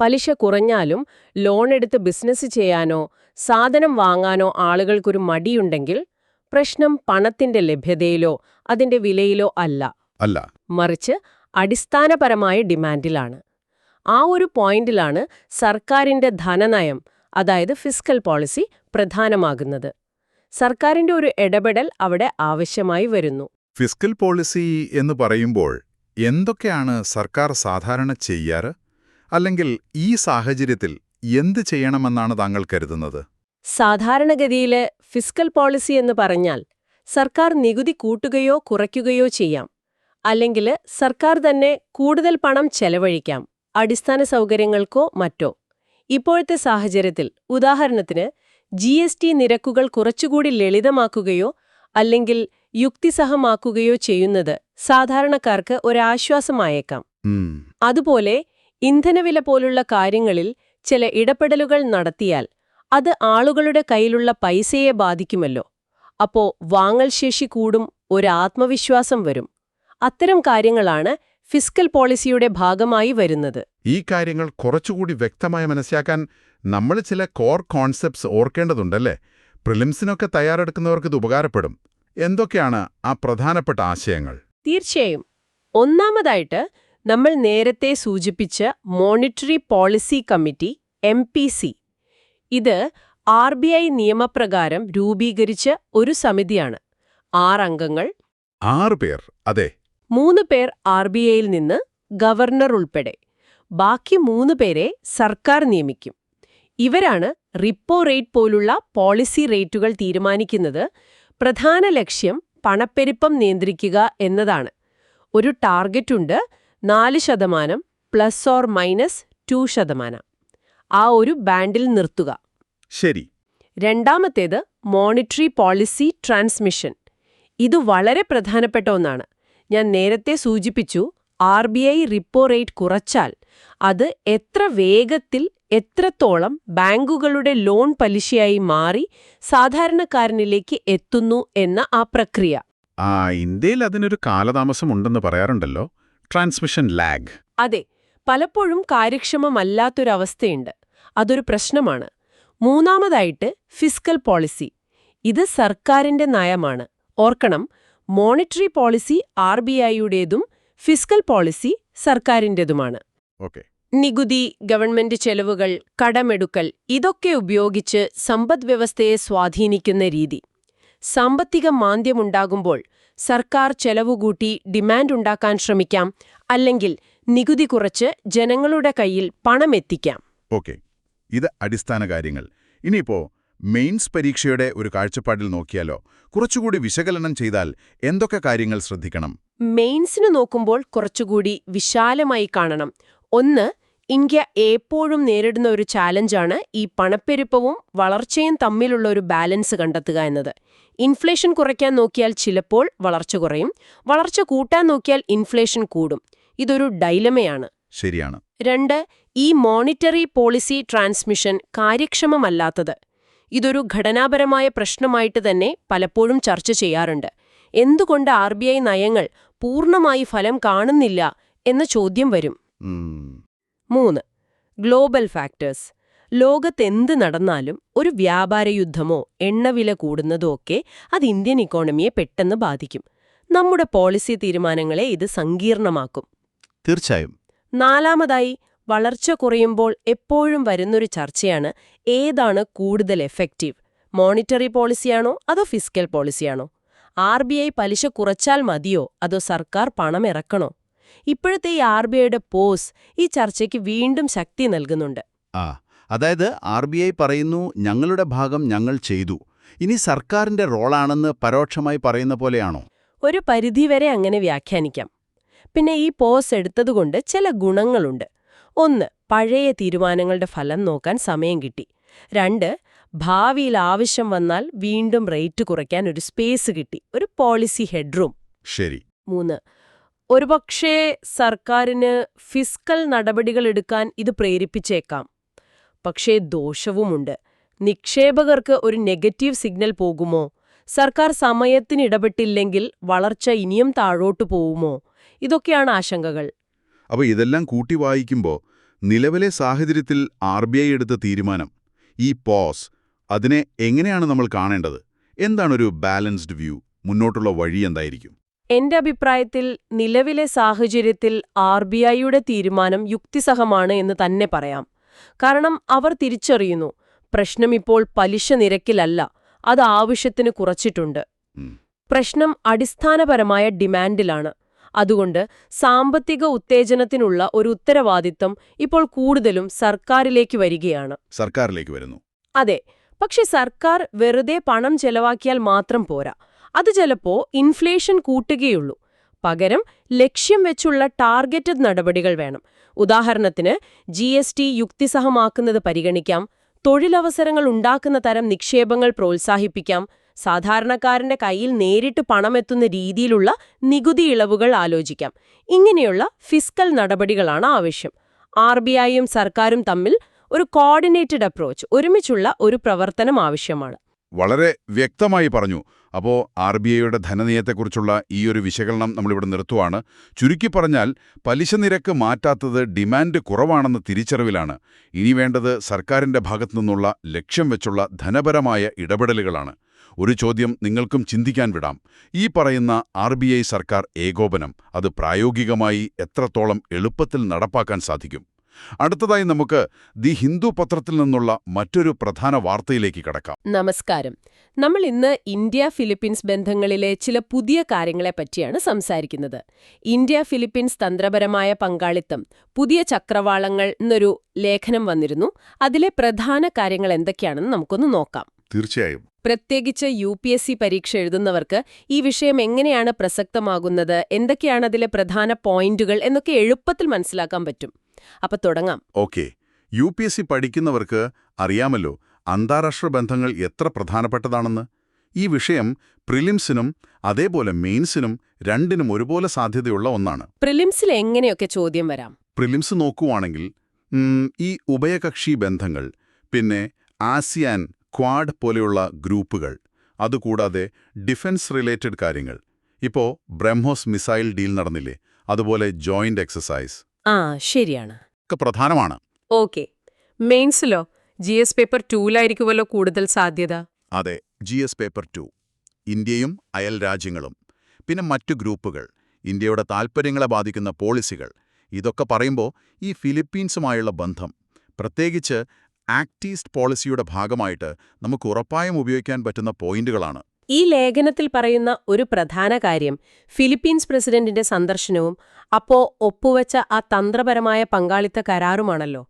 പലിശ കുറഞ്ഞാലും ലോൺ എടുത്ത് ബിസിനസ് ചെയ്യാനോ സാധനം വാങ്ങാനോ ആളുകൾക്കൊരു മടിയുണ്ടെങ്കിൽ പ്രശ്നം പണത്തിന്റെ ലഭ്യതയിലോ അതിന്റെ വിലയിലോ അല്ല, മറിച്ച് അടിസ്ഥാനപരമായ ഡിമാൻഡിലാണ്. ആ ഒരു പോയിന്റിലാണ് സർക്കാരിന്റെ ധനനയം, അതായത് ഫിസ്ക്കൽ പോളിസി പ്രധാനമാകുന്നത്. സർക്കാരിന്റെ ഒരു ഇടപെടൽ അവിടെ ആവശ്യമായി വരുന്നു. ഫിസ്ക്കൽ പോളിസി എന്ന് പറയുമ്പോൾ എന്തൊക്കെയാണ് സർക്കാർ സാധാരണ ചെയ്യാറ്? അല്ലെങ്കിൽ ഈ സാഹചര്യത്തിൽ എന്ത് ചെയ്യണമെന്നാണ് താങ്കൾ കരുതുന്നത്? സാധാരണഗതിയില് ഫിസ്ക്കൽ പോളിസി എന്ന് പറഞ്ഞാൽ സർക്കാർ നികുതി കൂട്ടുകയോ കുറയ്ക്കുകയോ ചെയ്യാം, അല്ലെങ്കിൽ സർക്കാർ തന്നെ കൂടുതൽ പണം ചെലവഴിക്കാം, അടിസ്ഥാന സൗകര്യങ്ങൾക്കോ മറ്റോ. ഇപ്പോഴത്തെ സാഹചര്യത്തിൽ ഉദാഹരണത്തിന് GST നിരക്കുകൾ കുറച്ചുകൂടി ലളിതമാക്കുകയോ അല്ലെങ്കിൽ യുക്തിസഹമാക്കുകയോ ചെയ്യുന്നത് സാധാരണക്കാർക്ക് ഒരാശ്വാസമായേക്കാം. അതുപോലെ ഇന്ധനവില പോലുള്ള കാര്യങ്ങളിൽ ചില ഇടപെടലുകൾ നടത്തിയാൽ അത് ആളുകളുടെ കയ്യിലുള്ള പൈസയെ ബാധിക്കുമല്ലോ. അപ്പോ വാങ്ങൽ ശേഷി കൂടും, ഒരു ആത്മവിശ്വാസം വരും. അത്തരം കാര്യങ്ങളാണ് ഫിസ്ക്കൽ പോളിസിയുടെ ഭാഗമായി വരുന്നത്. ഈ കാര്യങ്ങൾ കുറച്ചുകൂടി വ്യക്തമായി മനസ്സിലാക്കാൻ നമ്മൾ ചില കോർ കോൺസെപ്റ്റ്സ് ഓർക്കേണ്ടതുണ്ടല്ലേ? പ്രിലിംസിനൊക്കെ തയ്യാറെടുക്കുന്നവർക്ക് ഇത് ഉപകാരപ്പെടും. എന്തൊക്കെയാണ് ആ പ്രധാനപ്പെട്ട ആശയങ്ങൾ? തീർച്ചയായും. ഒന്നാമതായിട്ട് നമ്മൾ നേരത്തെ സൂചിപ്പിച്ച മോണിറ്ററി പോളിസി കമ്മിറ്റി MPC. ഇത് RBI നിയമപ്രകാരം രൂപീകരിച്ച ഒരു സമിതിയാണ്. 6 അംഗങ്ങൾ. 6 പേർ, അതെ. 3 പേർ RBIയിൽ നിന്ന്, ഗവർണർ ഉൾപ്പെടെ. ബാക്കി 3 പേരെ സർക്കാർ നിയമിക്കും. ഇവരാണ് റിപ്പോ റേറ്റ് പോലുള്ള പോളിസി റേറ്റുകൾ തീരുമാനിക്കുന്നത്. പ്രധാന ലക്ഷ്യം പണപ്പെരുപ്പം നിയന്ത്രിക്കുക എന്നതാണ്. ഒരു ടാർഗറ്റുണ്ട്, 4% ±2%. ആ ഒരു ബാൻഡിൽ നിർത്തുക. ശരി. രണ്ടാമത്തേത് മോണിറ്ററി പോളിസി ട്രാൻസ്മിഷൻ. ഇത് വളരെ പ്രധാനപ്പെട്ട ഒന്നാണ്. ഞാൻ നേരത്തെ സൂചിപ്പിച്ചു, RBI റിപ്പോ റേറ്റ് കുറച്ചാൽ അത് എത്ര വേഗത്തിൽ എത്രത്തോളം ബാങ്കുകളുടെ ലോൺ പലിശയായി മാറി സാധാരണക്കാരനിലേക്ക് എത്തുന്നു എന്ന ആ പ്രക്രിയ. ഇന്ത്യയിൽ അതിനൊരു കാലതാമസമുണ്ടെന്ന് പറയാറുണ്ടല്ലോ, ട്രാൻസ്മിഷൻ ലാഗ്. അതെ, പലപ്പോഴും കാര്യക്ഷമമല്ലാത്തൊരവസ്ഥയുണ്ട്. അതൊരു പ്രശ്നമാണ്. മൂന്നാമതായിട്ട് ഫിസ്ക്കൽ പോളിസി. ഇത് സർക്കാരിന്റെ നയമാണ്. ഓർക്കണം, മോണിറ്ററി പോളിസി RBIയുടേതും ഫിസ്ക്കൽ പോളിസി സർക്കാരിന്റേതുമാണ്. ഓക്കെ. നികുതി, ഗവൺമെന്റ് ചെലവുകൾ, കടമെടുക്കൽ ഇതൊക്കെ ഉപയോഗിച്ച് സമ്പദ്വ്യവസ്ഥയെ സ്വാധീനിക്കുന്ന രീതി. സാമ്പത്തിക മാന്ദ്യമുണ്ടാകുമ്പോൾ സർക്കാർ ചെലവുകൂട്ടി ഡിമാൻഡ് ഉണ്ടാക്കാൻ ശ്രമിക്കാം, അല്ലെങ്കിൽ നികുതി കുറച്ച് ജനങ്ങളുടെ കയ്യിൽ പണമെത്തിക്കാം. ഓക്കെ, ഇത് അടിസ്ഥാന കാര്യങ്ങൾ. ഇനിയിപ്പോ മെയിൻസ് പരീക്ഷയുടെ ഒരു കാഴ്ചപ്പാടിൽ നോക്കിയാലോ? കുറച്ചുകൂടി വിശകലനം ചെയ്താൽ എന്തൊക്കെ കാര്യങ്ങൾ ശ്രദ്ധിക്കണം? മെയിൻസിന് നോക്കുമ്പോൾ കുറച്ചുകൂടി വിശാലമായി കാണണം. ഒന്ന്, ഇന്ത്യ എപ്പോഴും നേരിടുന്ന ഒരു ചാലഞ്ചാണ് ഈ പണപ്പെരുപ്പവും വളർച്ചയും തമ്മിലുള്ള ഒരു ബാലൻസ് കണ്ടെത്തുക എന്നത്. ഇൻഫ്ലേഷൻ കുറയ്ക്കാൻ നോക്കിയാൽ ചിലപ്പോൾ വളർച്ച കുറയും, വളർച്ച കൂട്ടാൻ നോക്കിയാൽ ഇൻഫ്ലേഷൻ കൂടും. ഇതൊരു ഡൈലമയാണ്. ശരിയാണ്. 2, ഈ മോണിറ്ററി പോളിസി ട്രാൻസ്മിഷൻ കാര്യക്ഷമമല്ലാത്തത്. ഇതൊരു ഘടനാപരമായ പ്രശ്നമായിട്ട് തന്നെ പലപ്പോഴും ചർച്ച ചെയ്യാറുണ്ട്. എന്തുകൊണ്ട് RBI നയങ്ങൾ പൂർണ്ണമായി ഫലം കാണുന്നില്ല എന്ന ചോദ്യം വരും. 3, ഗ്ലോബൽ ഫാക്ടേഴ്സ്. ലോകത്തെന്ത് നടന്നാലും ഒരു വ്യാപാരയുദ്ധമോ എണ്ണവില കൂടുന്നതോ ഒക്കെ അത് ഇന്ത്യൻ ഇക്കോണമിയെ പെട്ടെന്ന് ബാധിക്കും. നമ്മുടെ പോളിസി തീരുമാനങ്ങളെ ഇത് സങ്കീർണമാക്കും. തീർച്ചയായും. 4, വളർച്ച കുറയുമ്പോൾ എപ്പോഴും വരുന്നൊരു ചർച്ചയാണ് ഏതാണ് കൂടുതൽ എഫക്റ്റീവ്, മോണിറ്ററി പോളിസിയാണോ അതോ ഫിസ്ക്കൽ പോളിസിയാണോ? RBI പലിശ കുറച്ചാൽ മതിയോ അതോ സർക്കാർ പണം ഇറക്കണോ? ഇപ്പോഴത്തെ ഈ RBIയുടെ പോസ് ഈ ചർച്ചയ്ക്ക് വീണ്ടും ശക്തി നൽകുന്നുണ്ട്. അതായത് RBI പറയുന്നു, ഞങ്ങളുടെ ഭാഗം ഞങ്ങൾ ചെയ്തു, ഇനി സർക്കാരിന്റെ റോളാണെന്ന് പരോക്ഷമായി പറയുന്ന പോലെയാണോ? ഒരു പരിധിവരെ അങ്ങനെ വ്യാഖ്യാനിക്കാം. പിന്നെ ഈ പോസ് എടുത്തതുകൊണ്ട് ചില ഗുണങ്ങളുണ്ട്. 1, പഴയ തീരുമാനങ്ങളുടെ ഫലം നോക്കാൻ സമയം കിട്ടി. 2, ഭാവിയിൽ ആവശ്യം വന്നാൽ വീണ്ടും റേറ്റ് കുറയ്ക്കാൻ ഒരു സ്പേസ് കിട്ടി, ഒരു പോളിസി ഹെഡ്റൂം. ശരി. 3, ഒരുപക്ഷേ സർക്കാരിന് ഫിസ്ക്കൽ നടപടികൾ എടുക്കാൻ ഇത് പ്രേരിപ്പിച്ചേക്കാം. പക്ഷേ ദോഷവുമുണ്ട്. നിക്ഷേപകർക്ക് ഒരു നെഗറ്റീവ് സിഗ്നൽ പോകുമോ? സർക്കാർ സമയത്തിന് ഇടപെട്ടില്ലെങ്കിൽ വളർച്ച ഇനിയും താഴോട്ടു പോവുമോ? ഇതൊക്കെയാണ് ആശങ്കകൾ. അപ്പോൾ ഇതെല്ലാം കൂട്ടി വായിക്കുമ്പോൾ നിലവിലെ സാഹചര്യത്തിൽ RBI എടുത്ത തീരുമാനം, ഈ പോസ്, അതിനെ എങ്ങനെയാണ് നമ്മൾ കാണേണ്ടത്? എന്താണൊരു ബാലൻസ്ഡ് വ്യൂ? മുന്നോട്ടുള്ള വഴി എന്തായിരിക്കും? എന്റെ അഭിപ്രായത്തിൽ നിലവിലെ സാഹചര്യത്തിൽ RBIയുടെ തീരുമാനം യുക്തിസഹമാണ് എന്ന് തന്നെ പറയാം. കാരണം അവർ തിരിച്ചറിയുന്നു, പ്രശ്നമിപ്പോൾ പലിശ നിരക്കിലല്ല, അത് ആവശ്യത്തിന് കുറച്ചിട്ടുണ്ട്. പ്രശ്നം അടിസ്ഥാനപരമായ ഡിമാൻഡിലാണ്. അതുകൊണ്ട് സാമ്പത്തിക ഉത്തേജനത്തിനുള്ള ഒരു ഉത്തരവാദിത്തം ഇപ്പോൾ കൂടുതലും സർക്കാരിലേക്ക് വരികയാണ്. സർക്കാരിലേക്ക് വരുന്നു. അതെ, പക്ഷെ സർക്കാർ വെറുതെ പണം ചെലവാക്കിയാൽ മാത്രം പോരാ. അത് ചിലപ്പോ ഇൻഫ്ലേഷൻ കൂട്ടുകയുള്ളൂ. പകരം ലക്ഷ്യം വെച്ചുള്ള ടാർഗറ്റഡ് നടപടികൾ വേണം. ഉദാഹരണത്തിന് GST യുക്തിസഹമാക്കുന്നത് പരിഗണിക്കാം, തൊഴിലവസരങ്ങൾ ഉണ്ടാക്കുന്ന തരം നിക്ഷേപങ്ങൾ പ്രോത്സാഹിപ്പിക്കാം, സാധാരണക്കാരന്റെ കയ്യിൽ നേരിട്ട് പണമെത്തുന്ന രീതിയിലുള്ള നികുതി ഇളവുകൾ ആലോചിക്കാം. ഇങ്ങനെയുള്ള ഫിസ്ക്കൽ നടപടികളാണ് ആവശ്യം. RBIയും സർക്കാരും തമ്മിൽ ഒരു കോർഡിനേറ്റഡ് അപ്രോച്ച്, ഒരുമിച്ചുള്ള ഒരു പ്രവർത്തനം ആവശ്യമാണ്. വളരെ വ്യക്തമായി പറഞ്ഞു. അപ്പോൾ RBIയുടെ ധനനയത്തെക്കുറിച്ചുള്ള ഈ ഒരു വിശകലനം നമ്മളിവിടെ നിർത്തുവാണ്. ചുരുക്കി പറഞ്ഞാൽ, പലിശ നിരക്ക് മാറ്റാത്തത് ഡിമാൻഡ് കുറവാണെന്ന തിരിച്ചറിവിലാണ്. ഇനി വേണ്ടത് സർക്കാരിന്റെ ഭാഗത്തുനിന്നുള്ള ലക്ഷ്യം വെച്ചുള്ള ധനപരമായ ഇടപെടലുകളാണ്. ഒരു ചോദ്യം നിങ്ങൾക്കും ചിന്തിക്കാൻ വിടാം. ഈ പറയുന്ന RBI സർക്കാർ ഏകോപനം, അത് പ്രായോഗികമായി എത്രത്തോളം എളുപ്പത്തിൽ നടപ്പാക്കാൻ സാധിക്കും? അടുത്തതായി നമുക്ക് ദി ഹിന്ദു പത്രത്തിൽ നിന്നുള്ള മറ്റൊരു പ്രധാന വാർത്തയിലേക്ക് കടക്കാം. നമസ്കാരം. നമ്മൾ ഇന്ന് ഇന്ത്യ ഫിലിപ്പീൻസ് ബന്ധങ്ങളിലെ ചില പുതിയ കാര്യങ്ങളെപ്പറ്റിയാണ് സംസാരിക്കുന്നത്. ഇന്ത്യ ഫിലിപ്പീൻസ് തന്ത്രപരമായ പങ്കാളിത്തം, പുതിയ ചക്രവാളങ്ങൾ എന്നൊരു ലേഖനം വന്നിരുന്നു. അതിലെ പ്രധാന കാര്യങ്ങൾ എന്തൊക്കെയാണെന്ന് നമുക്കൊന്ന് നോക്കാം. തീർച്ചയായും. പ്രത്യേകിച്ച് UPSC പരീക്ഷ എഴുതുന്നവർക്ക് ഈ വിഷയം എങ്ങനെയാണ് പ്രസക്തമാകുന്നത്, എന്തൊക്കെയാണ് അതിലെ പ്രധാന പോയിന്റുകൾ എന്നൊക്കെ എളുപ്പത്തിൽ മനസ്സിലാക്കാൻ പറ്റും. അപ്പൊ തുടങ്ങാം. ഓക്കെ. UPSC പഠിക്കുന്നവർക്ക് അറിയാമല്ലോ അന്താരാഷ്ട്ര ബന്ധങ്ങൾ എത്ര പ്രധാനപ്പെട്ടതാണെന്ന്. ഈ വിഷയം പ്രിലിംസിനും അതേപോലെ മെയിൻസിനും രണ്ടിനും ഒരുപോലെ സാധ്യതയുള്ള ഒന്നാണ്. പ്രിലിംസിൽ എങ്ങനെയൊക്കെ ചോദ്യം വരാം? പ്രിലിംസ് നോക്കുവാണെങ്കിൽ ഈ ഉഭയകക്ഷി ബന്ധങ്ങൾ, പിന്നെ ആസിയാൻ, ക്വാഡ് പോലെയുള്ള ഗ്രൂപ്പുകൾ, അതുകൂടാതെ ഡിഫൻസ് റിലേറ്റഡ് കാര്യങ്ങൾ. ഇപ്പോ ബ്രഹ്മോസ് മിസൈൽ ഡീൽ നടന്നില്ലേ, അതുപോലെ ജോയിന്റ് എക്സസൈസ് ശരിയാണ്, ഒക്കെ പ്രധാനമാണ്. ഓക്കെ. മെയിൻസിലോ GS പേപ്പർ 2-ലായിരിക്കുമല്ലോ കൂടുതൽ സാധ്യത? അതെ, GS പേപ്പർ 2 ഇന്ത്യയും അയൽ രാജ്യങ്ങളും, പിന്നെ മറ്റു ഗ്രൂപ്പുകൾ, ഇന്ത്യയുടെ താൽപ്പര്യങ്ങളെ ബാധിക്കുന്ന പോളിസികൾ, ഇതൊക്കെ പറയുമ്പോൾ ഈ ഫിലിപ്പീൻസുമായുള്ള ബന്ധം, പ്രത്യേകിച്ച് ആക്ട് ഈസ്റ്റ് പോളിസിയുടെ ഭാഗമായിട്ട് നമുക്ക് ഉറപ്പായും ഉപയോഗിക്കാൻ പറ്റുന്ന പോയിന്റുകളാണ്. ഈ ലേഖനത്തിൽ പറയുന്ന ഒരു പ്രധാന കാര്യം ഫിലിപ്പീൻസ് പ്രസിഡന്റിന്റെ സന്ദർശനവും അപ്പോ ഒപ്പുവെച്ച ആ തന്ത്രപരമായ പങ്കാളിത്ത കരാറുമാണല്ലോ.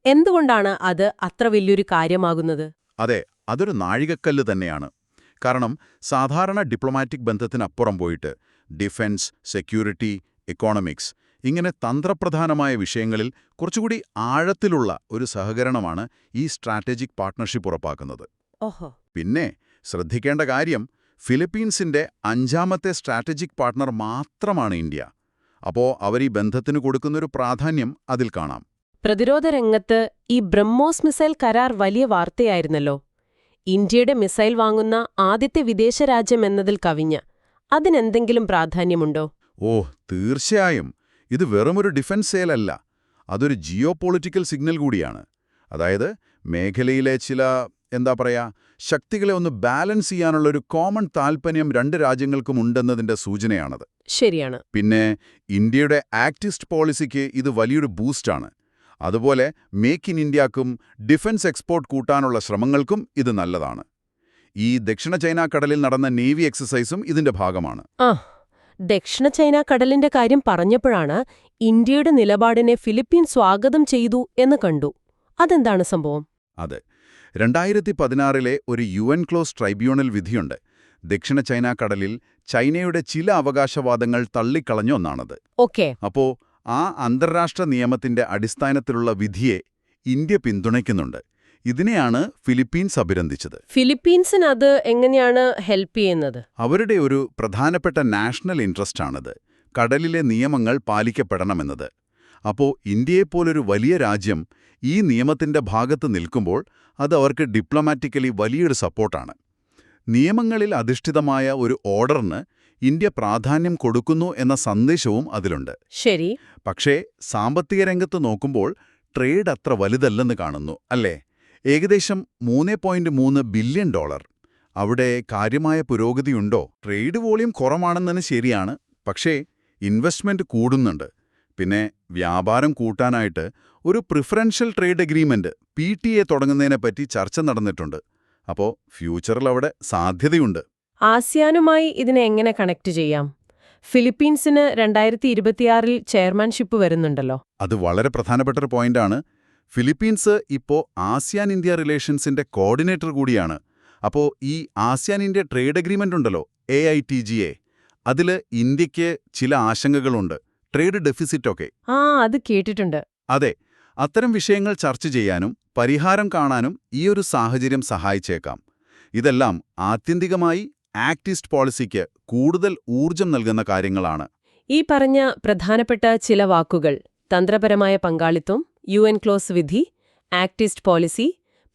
എന്തുകൊണ്ടാണ് അത് അത്ര വലിയൊരു കാര്യമാകുന്നത്? അതെ, അതൊരു നാഴികക്കല്ല് തന്നെയാണ്. കാരണം സാധാരണ ഡിപ്ലോമാറ്റിക് ബന്ധത്തിനപ്പുറം പോയിട്ട് ഡിഫൻസ്, സെക്യൂരിറ്റി, എക്കോണമിക്സ് ഇങ്ങനെ തന്ത്രപ്രധാനമായ വിഷയങ്ങളിൽ കുറച്ചുകൂടി ആഴത്തിലുള്ള ഒരു സഹകരണമാണ് ഈ സ്ട്രാറ്റജിക് പാർട്ട്ണർഷിപ്പ് ഉറപ്പാക്കുന്നത്. ഓഹോ. പിന്നെ ശ്രദ്ധിക്കേണ്ട കാര്യം, ഫിലിപ്പീൻസിന്റെ 5ാമത്തെ സ്ട്രാറ്റജിക് പാർട്ട്ണർ മാത്രമാണ് ഇന്ത്യ. അപ്പോൾ അവർ ഈ ബന്ധത്തിന് കൊടുക്കുന്നൊരു പ്രാധാന്യം അതിൽ കാണാം. പ്രതിരോധ രംഗത്ത് ഈ ബ്രഹ്മോസ് മിസൈൽ കരാർ വലിയ വാർത്തയായിരുന്നല്ലോ. ഇന്ത്യയുടെ മിസൈൽ വാങ്ങുന്ന ആദ്യത്തെ വിദേശ രാജ്യം എന്നതിൽ കവിഞ്ഞ് അതിനെന്തെങ്കിലും പ്രാധാന്യമുണ്ടോ? ഓ, തീർച്ചയായും. ഇത് വെറുമൊരു ഡിഫൻസ് സെയിലല്ല, അതൊരു ജിയോ പൊളിറ്റിക്കൽ സിഗ്നൽ കൂടിയാണ്. അതായത് മേഖലയിലെ ചില ശക്തികളെ ഒന്ന് ബാലൻസ് ചെയ്യാനുള്ളൊരു കോമൺ താൽപ്പര്യം രണ്ട് രാജ്യങ്ങൾക്കും ഉണ്ടെന്നതിന്റെ സൂചനയാണത്. ശരിയാണ്. പിന്നെ ഇന്ത്യയുടെ ആക്ട് ഈസ്റ്റ് പോളിസിക്ക് ഇത് വലിയൊരു ബൂസ്റ്റാണ്. അതുപോലെ മേക്ക് ഇൻ ഇന്ത്യക്കും ഡിഫൻസ് എക്സ്പോർട്ട് കൂട്ടാനുള്ള ശ്രമങ്ങൾക്കും ഇത് നല്ലതാണ്. ഈ ദക്ഷിണ ചൈന കടലിൽ നടന്ന നേവി എക്സസൈസും ഇതിന്റെ ഭാഗമാണ്. ദക്ഷിണ ചൈന കടലിന്റെ കാര്യം പറഞ്ഞപ്പോഴാണ് ഇന്ത്യയുടെ നിലപാടിനെ ഫിലിപ്പീൻ സ്വാഗതം ചെയ്തു എന്ന് കണ്ടു. അതെന്താണ് സംഭവം? അതെ, 2016 ഒരു UN ക്ലോസ് ട്രൈബ്യൂണൽ വിധിയുണ്ട്. ദക്ഷിണ ചൈന കടലിൽ ചൈനയുടെ ചില അവകാശവാദങ്ങൾ തള്ളിക്കളഞ്ഞ ഒന്നാണത്. ഓക്കെ. അപ്പോ ആ അന്താരാഷ്ട്ര നിയമത്തിന്റെ അടിസ്ഥാനത്തിലുള്ള വിധിയെ ഇന്ത്യ പിന്തുണയ്ക്കുന്നുണ്ട്. ഇതിനെയാണ് ഫിലിപ്പീൻസ് അഭിനന്ദിച്ചത്. ഫിലിപ്പീൻസിന് അത് എങ്ങനെയാണ് ഹെൽപ്പ് ചെയ്യുന്നത്? അവരുടെ ഒരു പ്രധാനപ്പെട്ട നാഷണൽ ഇൻട്രസ്റ്റ് ആണത്, കടലിലെ നിയമങ്ങൾ പാലിക്കപ്പെടണമെന്നത്. അപ്പോൾ ഇന്ത്യയെപ്പോലൊരു വലിയ രാജ്യം ഈ നിയമത്തിന്റെ ഭാഗത്ത് നിൽക്കുമ്പോൾ അത് അവർക്ക് ഡിപ്ലോമാറ്റിക്കലി വലിയൊരു സപ്പോർട്ടാണ്. നിയമങ്ങളിൽ അധിഷ്ഠിതമായ ഒരു ഓർഡറിന് ഇന്ത്യ പ്രാധാന്യം കൊടുക്കുന്നു എന്ന സന്ദേശവും അതിലുണ്ട്. ശരി. പക്ഷേ സാമ്പത്തിക രംഗത്ത് നോക്കുമ്പോൾ ട്രേഡ് അത്ര വലുതല്ലെന്ന് കാണുന്നു, അല്ലേ? ഏകദേശം $3.3 ബില്യൺ. അവിടെ കാര്യമായ പുരോഗതിയുണ്ടോ? ട്രേഡ് വോളിയം കുറവാണെന്നത് ശരിയാണ്, പക്ഷേ ഇൻവെസ്റ്റ്മെന്റ് കൂടുന്നുണ്ട്. പിന്നെ വ്യാപാരം കൂട്ടാനായിട്ട് ഒരു പ്രിഫറൻഷ്യൽ ട്രേഡ് എഗ്രീമെന്റ് PTA തുടങ്ങുന്നതിനെപ്പറ്റി ചർച്ച നടന്നിട്ടുണ്ട്. അപ്പോൾ ഫ്യൂച്ചറിൽ അവിടെ സാധ്യതയുണ്ട്. ആസിയാനുമായി ഇതിനെ എങ്ങനെ കണക്ട് ചെയ്യാം? ഫിലിപ്പീൻസിന് 2026 ചെയർമാൻഷിപ്പ് വരുന്നുണ്ടല്ലോ. അത് വളരെ പ്രധാനപ്പെട്ടൊരു പോയിന്റാണ്. ഫിലിപ്പീൻസ് ഇപ്പോൾ ആസിയാൻ ഇന്ത്യ റിലേഷൻസിന്റെ കോർഡിനേറ്റർ കൂടിയാണ്. അപ്പോൾ ഈ ആസിയാൻ ഇന്ത്യ ട്രേഡ് എഗ്രീമെന്റ് ഉണ്ടല്ലോ, AITGA, അതിൽ ഇന്ത്യക്ക് ചില ആശങ്കകളുണ്ട്, ട്രേഡ് ഡെഫിസിറ്റൊക്കെ. അത് കേട്ടിട്ടുണ്ട്. അതെ, അത്തരം വിഷയങ്ങൾ ചർച്ച ചെയ്യാനും പരിഹാരം കാണാനും ഈയൊരു സാഹചര്യം സഹായിച്ചേക്കാം. ഇതെല്ലാം ആത്യന്തികമായി ആക്ട് ഈസ്റ്റ് പോളിസിക്ക് കൂടുതൽ ഊർജം നൽകുന്ന കാര്യങ്ങളാണ്. ഈ പറഞ്ഞ പ്രധാനപ്പെട്ട ചില വാക്കുകൾ, തന്ത്രപരമായ പങ്കാളിത്തം, UN ക്ലോസ് വിധി, ആക്ട് ഈസ്റ്റ് പോളിസി,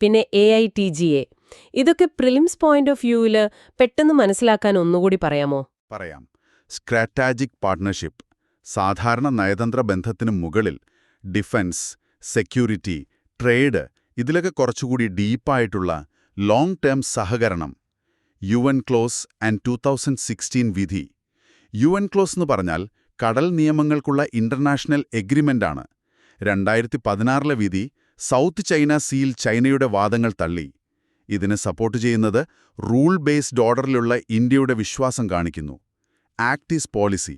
പിന്നെ AITGA, ഇതൊക്കെ പ്രിലിംസ് പോയിന്റ് ഓഫ് വ്യൂവിൽ പെട്ടെന്ന് മനസ്സിലാക്കാൻ ഒന്നുകൂടി പറയാമോ? പറയാം. സ്ട്രാറ്റജിക് പാർട്ട്ണർഷിപ്പ്, സാധാരണ നയതന്ത്ര ബന്ധത്തിനു മുകളിൽ ഡിഫൻസ്, സെക്യൂരിറ്റി, ട്രേഡ്, ഇതിലൊക്കെ കുറച്ചുകൂടി ഡീപ്പായിട്ടുള്ള ലോങ് ടേം സഹകരണം. UN ക്ലോസ് ആൻഡ് 2016 വിധി. UN ക്ലോസ് എന്ന് പറഞ്ഞാൽ കടൽ നിയമങ്ങൾക്കുള്ള ഇന്റർനാഷണൽ എഗ്രിമെന്റാണ്. 2016 വിധി സൗത്ത് ചൈന സീൽ ചൈനയുടെ വാദങ്ങൾ തള്ളി. ഇതിനെ സപ്പോർട്ട് ചെയ്യുന്നത് റൂൾ ബേസ്ഡ് ഓർഡറിലുള്ള ഇന്ത്യയുടെ വിശ്വാസം കാണിക്കുന്നു. Act east policy,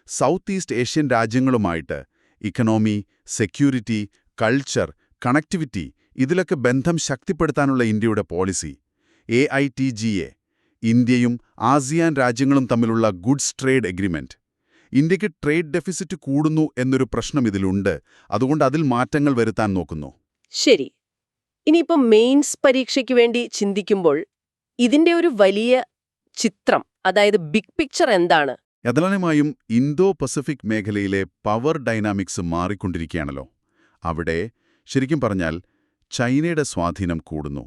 south east Asian രാജ്യങ്ങളുമായിട്ട് ഇക്കണോമി, സെക്യൂരിറ്റി, കൾച്ചർ, കണക്ടിവിറ്റി, ഇതിലൊക്കെ ബന്ധം ശക്തിപ്പെടുത്താനുള്ള ഇന്ത്യയുടെ പോളിസി. AITGA, ഇന്ത്യയും ആസിയാൻ രാജ്യങ്ങളും തമ്മിലുള്ള ഗുഡ്സ് ട്രേഡ് എഗ്രിമെന്റ്. ഇന്ത്യക്ക് ട്രേഡ് ഡെഫിസിറ്റ് കൂടുന്നു എന്നൊരു പ്രശ്നം ഇതിലുണ്ട്. അതുകൊണ്ട് അതിൽ മാറ്റങ്ങൾ വരുത്താൻ നോക്കുന്നു. ശരി. ഇനിയിപ്പം മെയിൻസ് പരീക്ഷയ്ക്ക് വേണ്ടി ചിന്തിക്കുമ്പോൾ ഇതിന്റെ ഒരു വലിയ ചിത്രം, അതായത് ബിഗ് പിക്ചർ എന്താണ്? പ്രധാനമായും ഇന്തോ പസഫിക് മേഖലയിലെ പവർ ഡൈനാമിക്സ് മാറിക്കൊണ്ടിരിക്കുകയാണല്ലോ. അവിടെ ശരിക്കും പറഞ്ഞാൽ ചൈനയുടെ സ്വാധീനം കൂടുന്നു.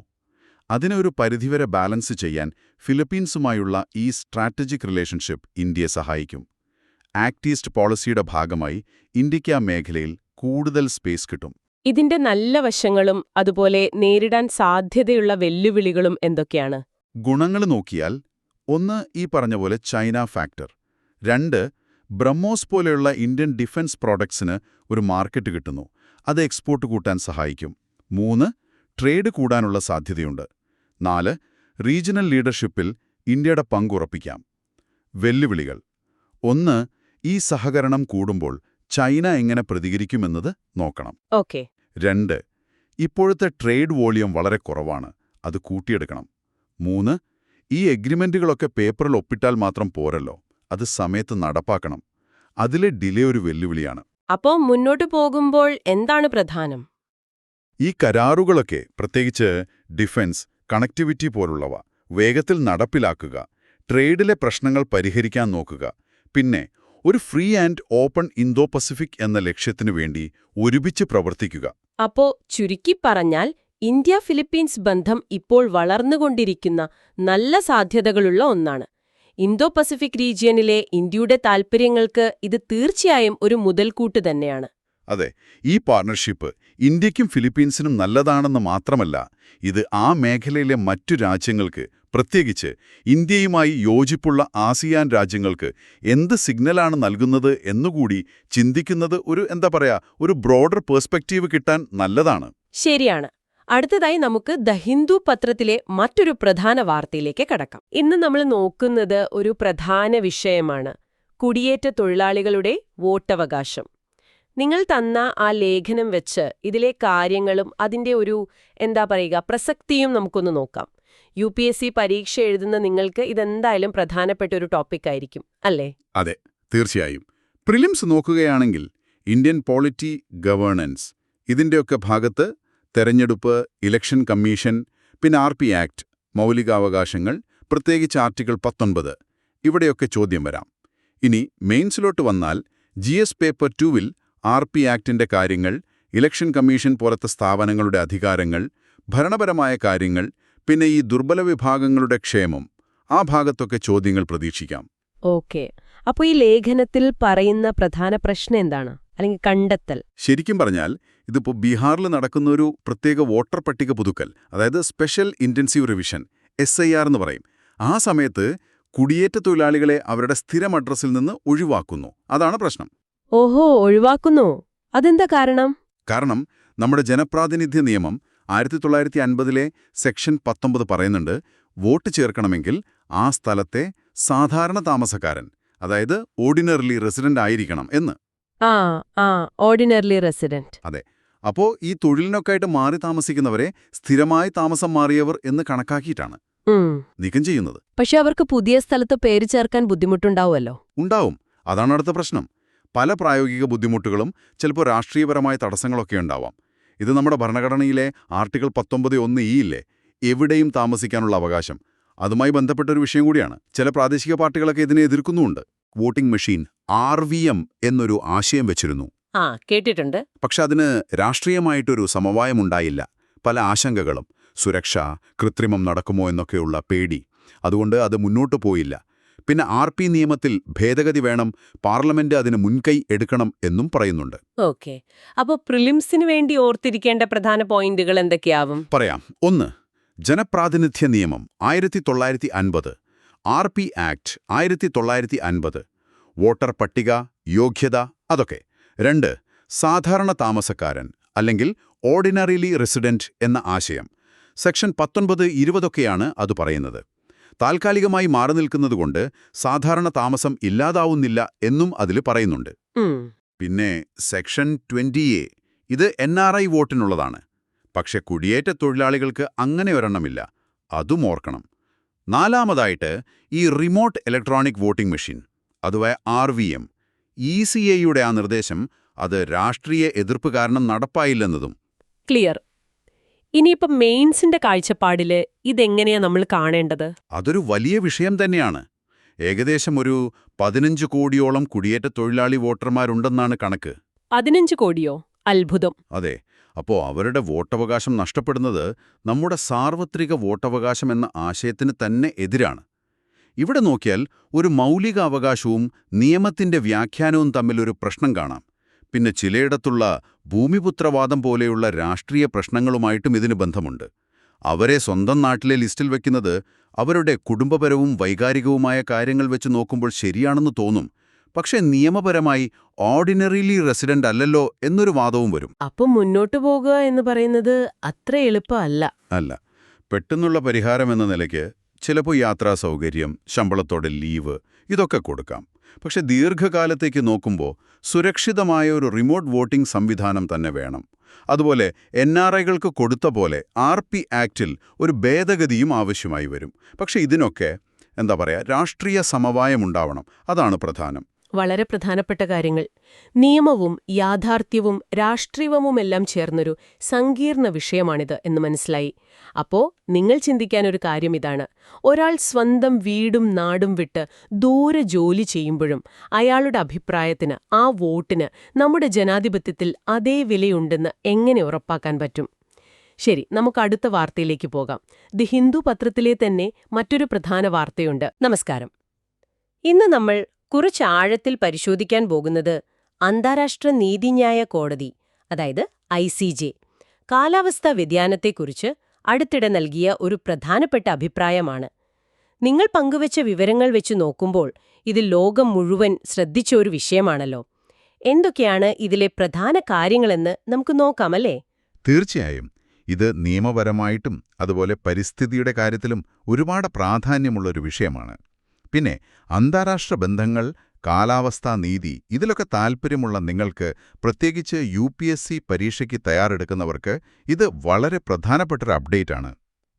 അതിനെ ഒരു പരിധിവരെ ബാലൻസ് ചെയ്യാൻ ഫിലിപ്പീൻസുമായുള്ള ഈ സ്ട്രാറ്റജിക് റിലേഷൻഷിപ്പ് ഇന്ത്യയെ സഹായിക്കും. ആക്ട് ഈസ്റ്റ് പോളിസിയുടെ ഭാഗമായി ഇന്ത്യയ്ക്ക് ആ മേഖലയിൽ കൂടുതൽ സ്പേസ് കിട്ടും. ഇതിന്റെ നല്ല വശങ്ങളും അതുപോലെ നേരിടാൻ സാധ്യതയുള്ള വെല്ലുവിളികളും എന്തൊക്കെയാണ്? ഗുണങ്ങൾ നോക്കിയാൽ, ഒന്ന് ഈ പറഞ്ഞ പോലെ ചൈന ഫാക്ടർ. 2, ബ്രഹ്മോസ് പോലെയുള്ള ഇന്ത്യൻ ഡിഫൻസ് പ്രോഡക്ട്സിന് ഒരു മാർക്കറ്റ് കിട്ടുന്നു. അത് എക്സ്പോർട്ട് കൂട്ടാൻ സഹായിക്കും. 3, ട്രേഡ് കൂടാനുള്ള സാധ്യതയുണ്ട്. 4, റീജിയണൽ ലീഡർഷിപ്പിൽ ഇന്ത്യയുടെ പങ്കുറപ്പിക്കാം. വെല്ലുവിളികൾ: 1, ഈ സഹകരണം കൂടുമ്പോൾ ചൈന എങ്ങനെ പ്രതികരിക്കുമെന്നത് നോക്കണം. ഓക്കെ. 2, ഇപ്പോഴത്തെ ട്രേഡ് വോളിയം വളരെ കുറവാണ്, അത് കൂട്ടിയെടുക്കണം. 3, ഈ എഗ്രിമെന്റുകളൊക്കെ പേപ്പറിൽ ഒപ്പിട്ടാൽ മാത്രം പോരല്ലോ, അത് സമയത്ത് നടപ്പാക്കണം. അതിലെ ഡിലേ ഒരു വെല്ലുവിളിയാണ്. അപ്പോൾ മുന്നോട്ടു പോകുമ്പോൾ എന്താണ് പ്രധാനം? ഈ കരാറുകളൊക്കെ, പ്രത്യേകിച്ച് ഡിഫൻസ്, കണക്ടിവിറ്റി പോലുള്ളവ വേഗത്തിൽ നടപ്പിലാക്കുക, ട്രേഡിലെ പ്രശ്നങ്ങൾ പരിഹരിക്കാൻ നോക്കുക, പിന്നെ ഒരു free and open Indo Pacific എന്ന ലക്ഷ്യത്തിനു വേണ്ടി ഒരുമിച്ച് പ്രവർത്തിക്കുക. അപ്പോ ചുരുക്കി പറഞ്ഞാൽ ഇന്ത്യ ഫിലിപ്പീൻസ് ബന്ധം ഇപ്പോൾ വളർന്നുകൊണ്ടിരിക്കുന്ന നല്ല സാധ്യതകളുള്ള ഒന്നാണ്. ഇന്തോ പസഫിക് റീജിയനിലെ ഇന്ത്യയുടെ താൽപ്പര്യങ്ങൾക്ക് ഇത് തീർച്ചയായും ഒരു മുതൽക്കൂട്ട് തന്നെയാണ്. അതെ, ഈ പാർട്ണർഷിപ്പ് ഇന്ത്യയ്ക്കും ഫിലിപ്പീൻസിനും നല്ലതാണെന്ന് മാത്രമല്ല, ഇത് ആ മേഖലയിലെ മറ്റു രാജ്യങ്ങൾക്ക്, പ്രത്യേകിച്ച് ഇന്ത്യയുമായി യോജിപ്പുള്ള ആസിയാൻ രാജ്യങ്ങൾക്ക് എന്ത് സിഗ്നലാണ് നൽകുന്നത് എന്നുകൂടി ചിന്തിക്കുന്നത് ഒരു ബ്രോഡർ പെർസ്പെക്റ്റീവ് കിട്ടാൻ നല്ലതാണ്. ശരിയാണ്. അടുത്തതായി നമുക്ക് ദ ഹിന്ദു പത്രത്തിലെ മറ്റൊരു പ്രധാന വാർത്തയിലേക്ക് കടക്കാം. ഇന്ന് നമ്മൾ നോക്കുന്നത് ഒരു പ്രധാന വിഷയമാണ്: കുടിയേറ്റ തൊഴിലാളികളുടെ വോട്ടവകാശം. നിങ്ങൾ തന്ന ആ ലേഖനം വെച്ച് ഇതിലെ കാര്യങ്ങളും അതിന്റെ ഒരു പ്രസക്തിയും നമുക്കൊന്ന് നോക്കാം. UPSC പരീക്ഷ എഴുതുന്ന നിങ്ങൾക്ക് ഇതെന്തായാലും പ്രധാനപ്പെട്ട ഒരു ടോപ്പിക്കായിരിക്കും, അല്ലേ? അതെ, തീർച്ചയായും. പ്രിലിംസ് നോക്കുകയാണെങ്കിൽ ഇന്ത്യൻ പോളിറ്റി ഗവേണൻസ്, ഇതിൻ്റെയൊക്കെ ഭാഗത്ത് തെരഞ്ഞെടുപ്പ്, ഇലക്ഷൻ കമ്മീഷൻ, പിന്നെ RP ആക്ട്, മൗലികാവകാശങ്ങൾ, പ്രത്യേകിച്ച് ആർട്ടിക്കിൾ 19, ഇവിടെയൊക്കെ ചോദ്യം വരാം. ഇനി മെയിൻസിലോട്ട് വന്നാൽ GS പേപ്പർ 2-ൽ RP ആക്ടിന്റെ കാര്യങ്ങൾ, ഇലക്ഷൻ കമ്മീഷൻ പോലത്തെ സ്ഥാപനങ്ങളുടെ അധികാരങ്ങൾ, ഭരണപരമായ കാര്യങ്ങൾ, പിന്നെ ഈ ദുർബല വിഭാഗങ്ങളുടെ ക്ഷേമം, ആ ഭാഗത്തൊക്കെ ചോദ്യങ്ങൾ പ്രതീക്ഷിക്കാം. ഓക്കെ. അപ്പോൾ ഈ ലേഖനത്തിൽ പറയുന്ന പ്രധാന പ്രശ്നം എന്താണ്, അല്ലെങ്കിൽ കണ്ടെത്തൽ? ശരിക്കും പറഞ്ഞാൽ ഇതിപ്പോൾ ബീഹാറിൽ നടക്കുന്ന ഒരു പ്രത്യേക വോട്ടർ പട്ടിക പുതുക്കൽ, അതായത് സ്പെഷ്യൽ ഇൻറ്റൻസീവ് റിവിഷൻ, SIR എന്ന് പറയും. ആ സമയത്ത് കുടിയേറ്റ തൊഴിലാളികളെ അവരുടെ സ്ഥിരം അഡ്രസ്സിൽ നിന്ന് ഒഴിവാക്കുന്നു. അതാണ് പ്രശ്നം. ഓഹോ, ഒഴിവാക്കുന്നു. അതെന്താ കാരണം? കാരണം നമ്മുടെ ജനപ്രാതിനിധ്യ നിയമം 1950-ലെ സെക്ഷൻ 19 പറയുന്നുണ്ട്, വോട്ട് ചേർക്കണമെങ്കിൽ ആ സ്ഥലത്തെ സാധാരണ താമസക്കാരൻ, അതായത് ഓർഡിനറിലി റെസിഡന്റ് ആയിരിക്കണം എന്ന്. Ordinarily resident. അതെ. അപ്പോ ഈ തൊഴിലിനൊക്കെയായിട്ട് മാറി താമസിക്കുന്നവരെ സ്ഥിരമായി താമസം മാറിയവർ എന്ന് കണക്കാക്കിയിട്ടാണ് നീക്കം ചെയ്യുന്നത്. പക്ഷെ അവർക്ക് പുതിയ സ്ഥലത്ത് പേര് ചേർക്കാൻ ബുദ്ധിമുട്ടുണ്ടാവുമല്ലോ. ഉണ്ടാവും. അതാണ് അടുത്ത പ്രശ്നം. പല പ്രായോഗിക ബുദ്ധിമുട്ടുകളും, ചിലപ്പോൾ രാഷ്ട്രീയപരമായ തടസ്സങ്ങളൊക്കെ ഉണ്ടാവാം. ഇത് നമ്മുടെ ഭരണഘടനയിലെ ആർട്ടിക്കിൾ 19(1)(e) ഇല്ലേ, എവിടെയും താമസിക്കാനുള്ള അവകാശം, അതുമായി ബന്ധപ്പെട്ടൊരു വിഷയം കൂടിയാണ്. ചില പ്രാദേശിക പാർട്ടികളൊക്കെ ഇതിനെ എതിർക്കുന്നുമുണ്ട്. വോട്ടിംഗ് മെഷീൻ RVM എന്നൊരു ആശയം വെച്ചിരുന്നു. കേട്ടിട്ടുണ്ട്. പക്ഷെ അതിന് രാഷ്ട്രീയമായിട്ടൊരു സമവായമുണ്ടായില്ല. പല ആശങ്കകളും, സുരക്ഷ, കൃത്രിമം നടക്കുമോ എന്നൊക്കെയുള്ള പേടി, അതുകൊണ്ട് അത് മുന്നോട്ടു പോയില്ല. പിന്നെ RP നിയമത്തിൽ ഭേദഗതി വേണം, പാർലമെന്റ് അതിന് മുൻകൈ എടുക്കണം എന്നും പറയുന്നുണ്ട്. ഓക്കെ. അപ്പോൾ പ്രിലിംസിന് വേണ്ടി ഓർത്തിരിക്കേണ്ട പ്രധാന പോയിന്റുകൾ എന്തൊക്കെയാവും? പറയാം. 1, ജനപ്രാതിനിധ്യ നിയമം 1950, RP ആക്ട് 1950, വോട്ടർ പട്ടിക, യോഗ്യത, അതൊക്കെ. 2, സാധാരണ താമസക്കാരൻ അല്ലെങ്കിൽ ഓർഡിനറിലി റെസിഡന്റ് എന്ന ആശയം. സെക്ഷൻ 19, 20 അത് പറയുന്നത്. താൽക്കാലികമായി മാറി നിൽക്കുന്നതുകൊണ്ട് സാധാരണ താമസം ഇല്ലാതാവുന്നില്ല എന്നും അതിൽ പറയുന്നുണ്ട്. പിന്നെ സെക്ഷൻ 20A, ഇത് NRI വോട്ടിനുള്ളതാണ്. പക്ഷെ കുടിയേറ്റ തൊഴിലാളികൾക്ക് അങ്ങനെ ഒരെണ്ണമില്ല. അതും ഓർക്കണം. നാലാമതായിട്ട് ഈ റിമോട്ട് ഇലക്ട്രോണിക് വോട്ടിംഗ് മെഷീൻ അഥവാ RVM ECAയുടെ ആ നിർദ്ദേശം അത് രാഷ്ട്രീയ എതിർപ്പ് കാരണം നടപ്പായില്ലെന്നതും. ക്ലിയർ. ഇനിയിപ്പം മെയിൻസിന്റെ കാഴ്ചപ്പാടില് ഇതെങ്ങനെയാ നമ്മൾ കാണേണ്ടത്? അതൊരു വലിയ വിഷയം തന്നെയാണ്. ഏകദേശം ഒരു 15 കോടിയോളം കുടിയേറ്റ തൊഴിലാളി വോട്ടർമാരുണ്ടെന്നാണ് കണക്ക്. 15 കോടിയോ? അത്ഭുതം. അതെ. അപ്പോ അവരുടെ വോട്ടവകാശം നഷ്ടപ്പെടുന്നത് നമ്മുടെ സാർവത്രിക വോട്ടവകാശം എന്ന ആശയത്തിന് തന്നെ എതിരാണ്. ഇവിടെ നോക്കിയാൽ ഒരു മൗലിക അവകാശവും നിയമത്തിന്റെ വ്യാഖ്യാനവും തമ്മിലൊരു പ്രശ്നം കാണാം. പിന്നെ ചിലയിടത്തുള്ള ഭൂമിപുത്രവാദം പോലെയുള്ള രാഷ്ട്രീയ പ്രശ്നങ്ങളുമായിട്ടും ഇതിന് ബന്ധമുണ്ട്. അവരെ സ്വന്തം നാട്ടിലെ ലിസ്റ്റിൽ വെക്കുന്നത് അവരുടെ കുടുംബപരവും വൈകാരികവുമായ കാര്യങ്ങൾ വെച്ച് നോക്കുമ്പോൾ ശരിയാണെന്ന് തോന്നും. പക്ഷേ നിയമപരമായി ഓർഡിനറിലി റെസിഡന്റ് അല്ലല്ലോ എന്നൊരു വാദവും വരും. അപ്പം മുന്നോട്ടു പോകുക എന്ന് പറയുന്നത് അത്ര എളുപ്പമല്ല. അല്ല. പെട്ടെന്നുള്ള പരിഹാരം എന്ന നിലയ്ക്ക് ചിലപ്പോൾ യാത്രാ സൗകര്യം, ശമ്പളത്തോടെ ലീവ് ഇതൊക്കെ കൊടുക്കാം. പക്ഷെ ദീർഘകാലത്തേക്ക് നോക്കുമ്പോൾ സുരക്ഷിതമായ ഒരു റിമോട്ട് വോട്ടിംഗ് സംവിധാനം തന്നെ വേണം. അതുപോലെ NRIകൾക്ക് കൊടുത്ത പോലെ RP ആക്റ്റിൽ ഒരു ഭേദഗതിയും ആവശ്യമായി വരും. പക്ഷെ ഇതിനൊക്കെ രാഷ്ട്രീയ സമവായമുണ്ടാവണം. അതാണ് പ്രധാനം. വളരെ പ്രധാനപ്പെട്ട കാര്യങ്ങൾ. നിയമവും യാഥാർത്ഥ്യവും രാഷ്ട്രീയവുമെല്ലാം ചേർന്നൊരു സങ്കീർണ വിഷയമാണിത് എന്ന് മനസ്സിലായി. അപ്പോ നിങ്ങൾ ചിന്തിക്കാനൊരു കാര്യം ഇതാണ്. ഒരാൾ സ്വന്തം വീടും നാടും വിട്ട് ദൂരെ ജോലി ചെയ്യുമ്പോഴും അയാളുടെ അഭിപ്രായത്തിന്, ആ വോട്ടിന് നമ്മുടെ ജനാധിപത്യത്തിൽ അതേ വിലയുണ്ടെന്ന് എങ്ങനെ ഉറപ്പാക്കാൻ പറ്റും? ശരി, നമുക്ക് അടുത്ത വാർത്തയിലേക്ക് പോകാം. ദി ഹിന്ദു പത്രത്തിലെ തന്നെ മറ്റൊരു പ്രധാന വാർത്തയുണ്ട്. നമസ്കാരം. ഇന്ന് നമ്മൾ കുറച്ച് ആഴത്തിൽ പരിശോധിക്കാൻ പോകുന്നത് അന്താരാഷ്ട്ര നീതിന്യായ കോടതി, അതായത് ICJ, കാലാവസ്ഥാ വ്യതിയാനത്തെക്കുറിച്ച് അടുത്തിടെ നൽകിയ ഒരു പ്രധാനപ്പെട്ട അഭിപ്രായമാണ്. നിങ്ങൾ പങ്കുവച്ച വിവരങ്ങൾ വെച്ച് നോക്കുമ്പോൾ ഇത് ലോകം മുഴുവൻ ശ്രദ്ധിച്ച ഒരു വിഷയമാണല്ലോ. എന്തൊക്കെയാണ് ഇതിലെ പ്രധാന കാര്യങ്ങളെന്ന് നമുക്ക് നോക്കാമല്ലേ? തീർച്ചയായും. ഇത് നിയമപരമായിട്ടും അതുപോലെ പരിസ്ഥിതിയുടെ കാര്യത്തിലും ഒരുപാട് പ്രാധാന്യമുള്ളൊരു വിഷയമാണ്. പിന്നെ അന്താരാഷ്ട്ര ബന്ധങ്ങൾ, കാലാവസ്ഥാ നീതി ഇതിലൊക്കെ താൽപ്പര്യമുള്ള നിങ്ങൾക്ക്, പ്രത്യേകിച്ച് UPSC പരീക്ഷയ്ക്ക് തയ്യാറെടുക്കുന്നവർക്ക് ഇത് വളരെ പ്രധാനപ്പെട്ടൊരു അപ്ഡേറ്റാണ്.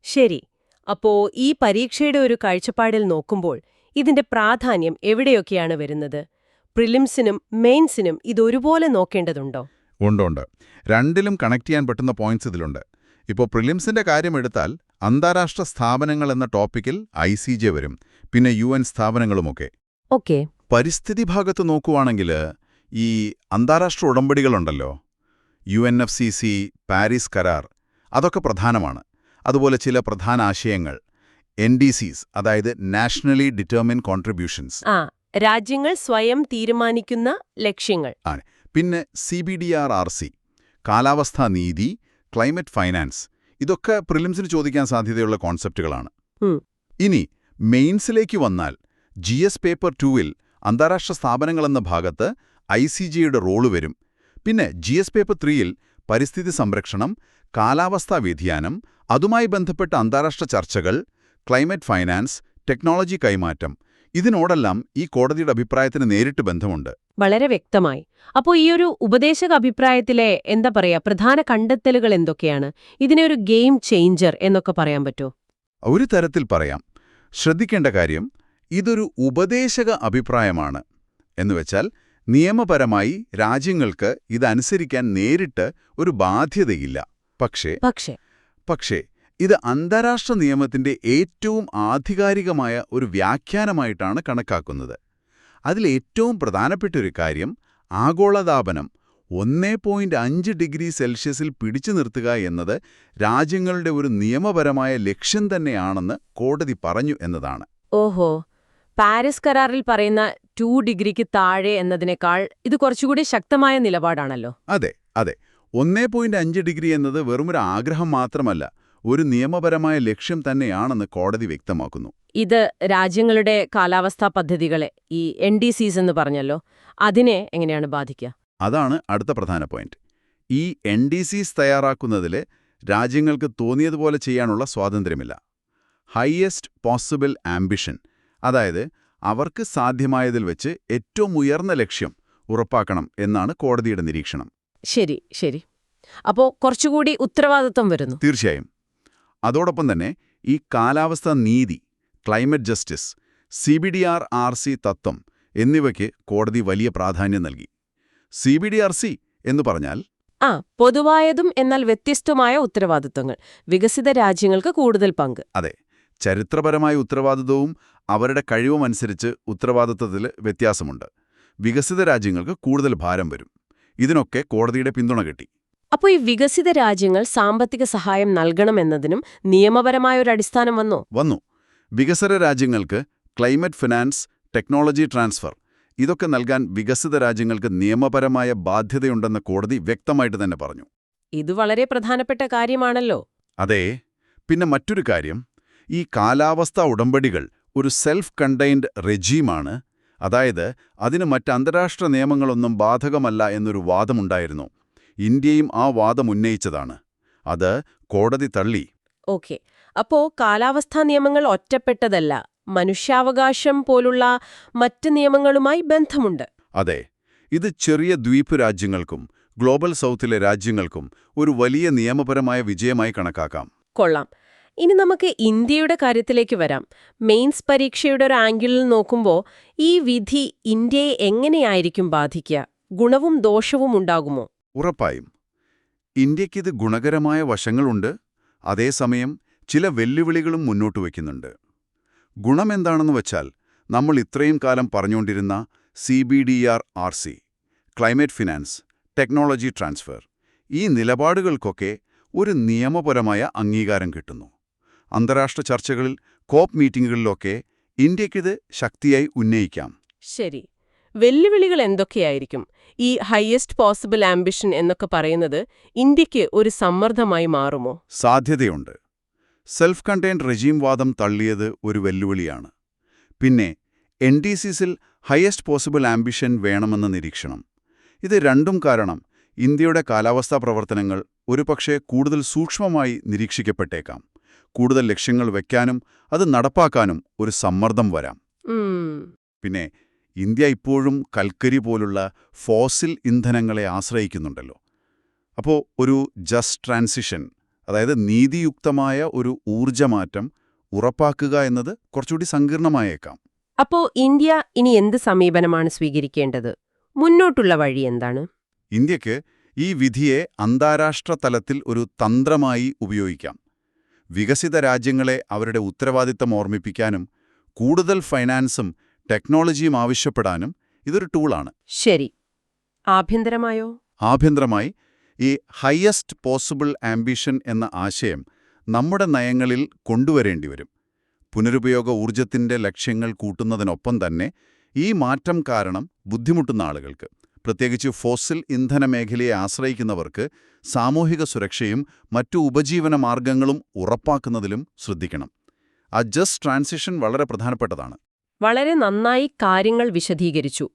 ശരി. അപ്പോ ഈ പരീക്ഷയുടെ ഒരു കാഴ്ചപ്പാടിൽ നോക്കുമ്പോൾ ഇതിന്റെ പ്രാധാന്യം എവിടെയൊക്കെയാണ് വരുന്നത്? പ്രിലിംസിനും മെയിൻസിനും ഇതൊരുപോലെ നോക്കേണ്ടതുണ്ടോ? ഉണ്ട്. രണ്ടിലും കണക്ട് ചെയ്യാൻ പറ്റുന്ന പോയിന്റ്സ് ഇതിലുണ്ട്. ഇപ്പോൾ പ്രിലിംസിന്റെ കാര്യം എടുത്താൽ അന്താരാഷ്ട്ര സ്ഥാപനങ്ങൾ എന്ന ടോപ്പിക്കിൽ ICJ വരും. പിന്നെ UN സ്ഥാപനങ്ങളുമൊക്കെ. ഓക്കെ. പരിസ്ഥിതി ഭാഗത്ത് നോക്കുവാണെങ്കിൽ ഈ അന്താരാഷ്ട്ര ഉടമ്പടികളുണ്ടല്ലോ, UNFCCC, പാരീസ് കരാർ, അതൊക്കെ പ്രധാനമാണ്. അതുപോലെ ചില പ്രധാന ആശയങ്ങൾ NDCs, അതായത് നാഷണലി ഡിറ്റർമിൻ കോൺട്രിബ്യൂഷൻസ്, രാജ്യങ്ങൾ സ്വയം തീരുമാനിക്കുന്ന ലക്ഷ്യങ്ങൾ. പിന്നെ CBDRRC, കാലാവസ്ഥാ നീതി, ക്ലൈമറ്റ് ഫൈനാൻസ്, ഇതൊക്കെ പ്രിലിംസിന് ചോദിക്കാൻ സാധ്യതയുള്ള കോൺസെപ്റ്റുകളാണ്. ഇനി മെയിൻസിലേക്ക് വന്നാൽ GS പേപ്പർ 2-ൽ അന്താരാഷ്ട്ര സ്ഥാപനങ്ങളെന്ന ഭാഗത്ത് ICJയുടെ റോള് വരും. പിന്നെ GS പേപ്പർ 3-ൽ പരിസ്ഥിതി സംരക്ഷണം, കാലാവസ്ഥാ വ്യതിയാനം, അതുമായി ബന്ധപ്പെട്ട അന്താരാഷ്ട്ര ചർച്ചകൾ, ക്ലൈമറ്റ് ഫൈനാൻസ്, ടെക്നോളജി കൈമാറ്റം, ഇതിനോടെല്ലാം ഈ കോടതിയുടെ അഭിപ്രായത്തിന് നേരിട്ട് ബന്ധമുണ്ട്. വളരെ വ്യക്തമായി. അപ്പോൾ ഈ ഒരു ഉപദേശക അഭിപ്രായത്തിലെ പ്രധാന കണ്ടെത്തലുകൾ എന്തൊക്കെയാണ്? ഇതിനെ ഒരു ഗെയിം ചേഞ്ചർ എന്നൊക്കെ പറയാൻ പറ്റുമോ? ഒരു തരത്തിൽ പറയാം. ശ്രദ്ധിക്കേണ്ട കാര്യം, ഇതൊരു ഉപദേശക അഭിപ്രായമാണ്. എന്നുവെച്ചാൽ നിയമപരമായി രാജ്യങ്ങൾക്ക് ഇതനുസരിക്കാൻ നേരിട്ട് ഒരു ബാധ്യതയില്ല. പക്ഷേ ഇത് അന്താരാഷ്ട്ര നിയമത്തിന്റെ ഏറ്റവും ആധികാരികമായ ഒരു വ്യാഖ്യാനമായിട്ടാണ് കണക്കാക്കുന്നത്. അതിലേറ്റവും പ്രധാനപ്പെട്ടൊരു കാര്യം ആഗോളതാപനം 1.5 ഡിഗ്രി സെൽഷ്യസിൽ പിടിച്ചു നിർത്തുക എന്നത് രാജ്യങ്ങളുടെ ഒരു നിയമപരമായ ലക്ഷ്യം തന്നെയാണെന്ന് കോടതി പറഞ്ഞു എന്നതാണ്. ഓഹോ, പാരീസ് കരാറിൽ പറയുന്ന 2 ഡിഗ്രിക്ക് താഴെ എന്നതിനേക്കാൾ ഇത് കുറച്ചുകൂടി ശക്തമായ നിലപാടാണല്ലോ. അതെ. 1.5 ഡിഗ്രി എന്നത് വെറുമൊരു ആഗ്രഹം മാത്രമല്ല, ഒരു നിയമപരമായ ലക്ഷ്യം തന്നെയാണെന്ന് കോടതി വ്യക്തമാക്കുന്നു. ഇത് രാജ്യങ്ങളുടെ കാലാവസ്ഥാ പദ്ധതികളെ, ഈ NDCs എന്ന് പറഞ്ഞല്ലോ, അതിനെ എങ്ങനെയാണ് ബാധിക്കുക? അതാണ് അടുത്ത പ്രധാന പോയിന്റ്. ഈ NDCs തയ്യാറാക്കുന്നതിൽ രാജ്യങ്ങൾക്ക് തോന്നിയതുപോലെ ചെയ്യാനുള്ള സ്വാതന്ത്ര്യമില്ല. ഹയസ്റ്റ് പോസിബിൾ ആംബിഷൻ, അതായത് അവർക്ക് സാധ്യമായതിൽ വെച്ച് ഏറ്റവും ഉയർന്ന ലക്ഷ്യം ഉറപ്പാക്കണം എന്നാണ് കോടതിയുടെ നിരീക്ഷണം. ശരി. അപ്പോ കുറച്ചുകൂടി ഉത്തരവാദിത്വം വരുന്നു. തീർച്ചയായും. അതോടൊപ്പം തന്നെ ഈ കാലാവസ്ഥാ നീതി, ക്ലൈമറ്റ് ജസ്റ്റിസ്, CBDRC തത്വം എന്നിവയ്ക്ക് കോടതി വലിയ പ്രാധാന്യം നൽകി. CBDRC എന്ന് പറഞ്ഞാൽ പൊതുവായതും എന്നാൽ വ്യത്യസ്തമായ ഉത്തരവാദിത്തങ്ങൾ, വികസിത രാജ്യങ്ങൾക്ക് കൂടുതൽ പങ്ക്. അതെ, ചരിത്രപരമായ ഉത്തരവാദിത്വവും അവരുടെ കഴിവുമനുസരിച്ച് ഉത്തരവാദിത്തത്തിൽ വ്യത്യാസമുണ്ട്. വികസിത രാജ്യങ്ങൾക്ക് കൂടുതൽ ഭാരം വരും. ഇതിനൊക്കെ കോടതിയുടെ പിന്തുണ കിട്ടി. അപ്പോൾ ഈ വികസിത രാജ്യങ്ങൾ സാമ്പത്തിക സഹായം നൽകണമെന്നതിനും നിയമപരമായൊരു അടിസ്ഥാനം വന്നു. വികസ്വര രാജ്യങ്ങൾക്ക് ക്ലൈമറ്റ് ഫിനാൻസ്, ടെക്നോളജി ട്രാൻസ്ഫർ ഇതൊക്കെ നൽകാൻ വികസിത രാജ്യങ്ങൾക്ക് നിയമപരമായ ബാധ്യതയുണ്ടെന്ന് കോടതി വ്യക്തമായിട്ട് തന്നെ പറഞ്ഞു. ഇത് വളരെ പ്രധാനപ്പെട്ട കാര്യമാണല്ലോ. അതെ. പിന്നെ മറ്റൊരു കാര്യം, ഈ കാലാവസ്ഥാ ഉടമ്പടികൾ ഒരു സെൽഫ് കണ്ടെയ്ൻഡ് റെജീമാണ്. അതായത് അതിന് മറ്റ് അന്താരാഷ്ട്ര നിയമങ്ങളൊന്നും ബാധകമല്ല എന്നൊരു വാദമുണ്ടായിരുന്നു. ഇന്ത്യയും ആ വാദം ഉന്നയിച്ചതാണ്. അത് കോടതി തള്ളി. ഓക്കെ, അപ്പോ കാലാവസ്ഥാ നിയമങ്ങൾ ഒറ്റപ്പെട്ടതല്ല, മനുഷ്യാവകാശം പോലുള്ള മറ്റ് നിയമങ്ങളുമായി ബന്ധമുണ്ട്. അതെ, ഇത് ചെറിയ ദ്വീപ് രാജ്യങ്ങൾക്കും ഗ്ലോബൽ സൗത്തിലെ രാജ്യങ്ങൾക്കും ഒരു വലിയ നിയമപരമായ വിജയമായി കണക്കാക്കാം. കൊള്ളാം. ഇനി നമുക്ക് ഇന്ത്യയുടെ കാര്യത്തിലേക്ക് വരാം. മെയിൻസ് പരീക്ഷയുടെ ഒരു ആംഗിളിൽ നോക്കുമ്പോൾ ഈ വിധി ഇന്ത്യയെ എങ്ങനെയായിരിക്കും ബാധിക്കുക? ഗുണവും ദോഷവും ഉണ്ടാകുമോ? ഉറപ്പായും. ഇന്ത്യക്കിത് ഗുണകരമായ വശങ്ങളുണ്ട്, അതേസമയം ചില വെല്ലുവിളികളും മുന്നോട്ട് വയ്ക്കുന്നുണ്ട്. ഗുണമെന്താണെന്ന് വച്ചാൽ, നമ്മൾ ഇത്രയും കാലം പറഞ്ഞുകൊണ്ടിരുന്ന CBDRC, climate finance, technology transfer, ഈ നിലപാടുകൾക്കൊക്കെ ഒരു നിയമപരമായ അംഗീകാരം കിട്ടുന്നു. അന്താരാഷ്ട്ര ചർച്ചകളിൽ, കോപ്പ് മീറ്റിംഗുകളിലൊക്കെ ഇന്ത്യക്കിത് ശക്തിയായി ഉന്നയിക്കാം. ശരി. വെല്ലുവിളികൾ എന്തൊക്കെയായിരിക്കും? ഈ ഹയസ്റ്റ് പോസിബിൾ ആംബിഷൻ എന്നൊക്കെ പറയുന്നത് ഇന്ത്യക്ക് ഒരു സമ്മർദ്ദമായി മാറുമോ? സാധ്യതയുണ്ട്. സെൽഫ് കണ്ടെയ്ൻഡ് റെജീം വാദം തള്ളിയത് ഒരു വെല്ലുവിളിയാണ്. പിന്നെ NDCsൽ ഹയസ്റ്റ് പോസിബിൾ ആംബിഷൻ വേണമെന്ന നിരീക്ഷണം. ഇത് രണ്ടും കാരണം ഇന്ത്യയുടെ കാലാവസ്ഥാ പ്രവർത്തനങ്ങൾ ഒരുപക്ഷെ കൂടുതൽ സൂക്ഷ്മമായി നിരീക്ഷിക്കപ്പെട്ടേക്കാം. കൂടുതൽ ലക്ഷ്യങ്ങൾ വയ്ക്കാനും അത് നടപ്പാക്കാനും ഒരു സമ്മർദ്ദം വരാം. പിന്നെ ഇന്ത്യ ഇപ്പോഴും കൽക്കരി പോലുള്ള ഫോസിൽ ഇന്ധനങ്ങളെ ആശ്രയിക്കുന്നുണ്ടല്ലോ. അപ്പോൾ ഒരു ജസ്റ്റ് ട്രാൻസിഷൻ, അതായത് നീതിയുക്തമായ ഒരു ഊർജ്ജമാറ്റം ഉറപ്പാക്കുക എന്നത് കുറച്ചുകൂടി സങ്കീർണമായേക്കാം. അപ്പോൾ ഇന്ത്യ ഇനി എന്ത് സമീപനമാണ് സ്വീകരിക്കേണ്ടത്? മുന്നോട്ടുള്ള വഴി എന്താണ്? ഇന്ത്യക്ക് ഈ വിധിയെ അന്താരാഷ്ട്ര തലത്തിൽ ഒരു തന്ത്രമായി ഉപയോഗിക്കാം. വികസിത രാജ്യങ്ങളെ അവരുടെ ഉത്തരവാദിത്തം ഓർമ്മിപ്പിക്കാനും കൂടുതൽ ഫൈനാൻസും ടെക്നോളജിയും ആവശ്യപ്പെടാനും ഇതൊരു ടൂളാണ്. ശരി. ആഭ്യന്തരമായോ? ആഭ്യന്തരമായി ഈ ഹയസ്റ്റ് പോസിബിൾ ആംബിഷൻ എന്ന ആശയം നമ്മുടെ നയങ്ങളിൽ കൊണ്ടുവരേണ്ടിവരും. പുനരുപയോഗ ഊർജ്ജത്തിന്റെ ലക്ഷ്യങ്ങൾ കൂട്ടുന്നതിനൊപ്പം തന്നെ ഈ മാറ്റം കാരണം ബുദ്ധിമുട്ടുന്ന ആളുകൾക്ക്, പ്രത്യേകിച്ച് ഫോസിൽ ഇന്ധന മേഖലയെ ആശ്രയിക്കുന്നവർക്ക് സാമൂഹിക സുരക്ഷയും മറ്റു ഉപജീവന മാർഗങ്ങളും ഉറപ്പാക്കുന്നതിലും ശ്രദ്ധിക്കണം. ആ ജസ്റ്റ് ട്രാൻസിഷൻ വളരെ പ്രധാനപ്പെട്ടതാണ്. വളരെ നന്നായി കാര്യങ്ങൾ വിശദീകരിച്ചു.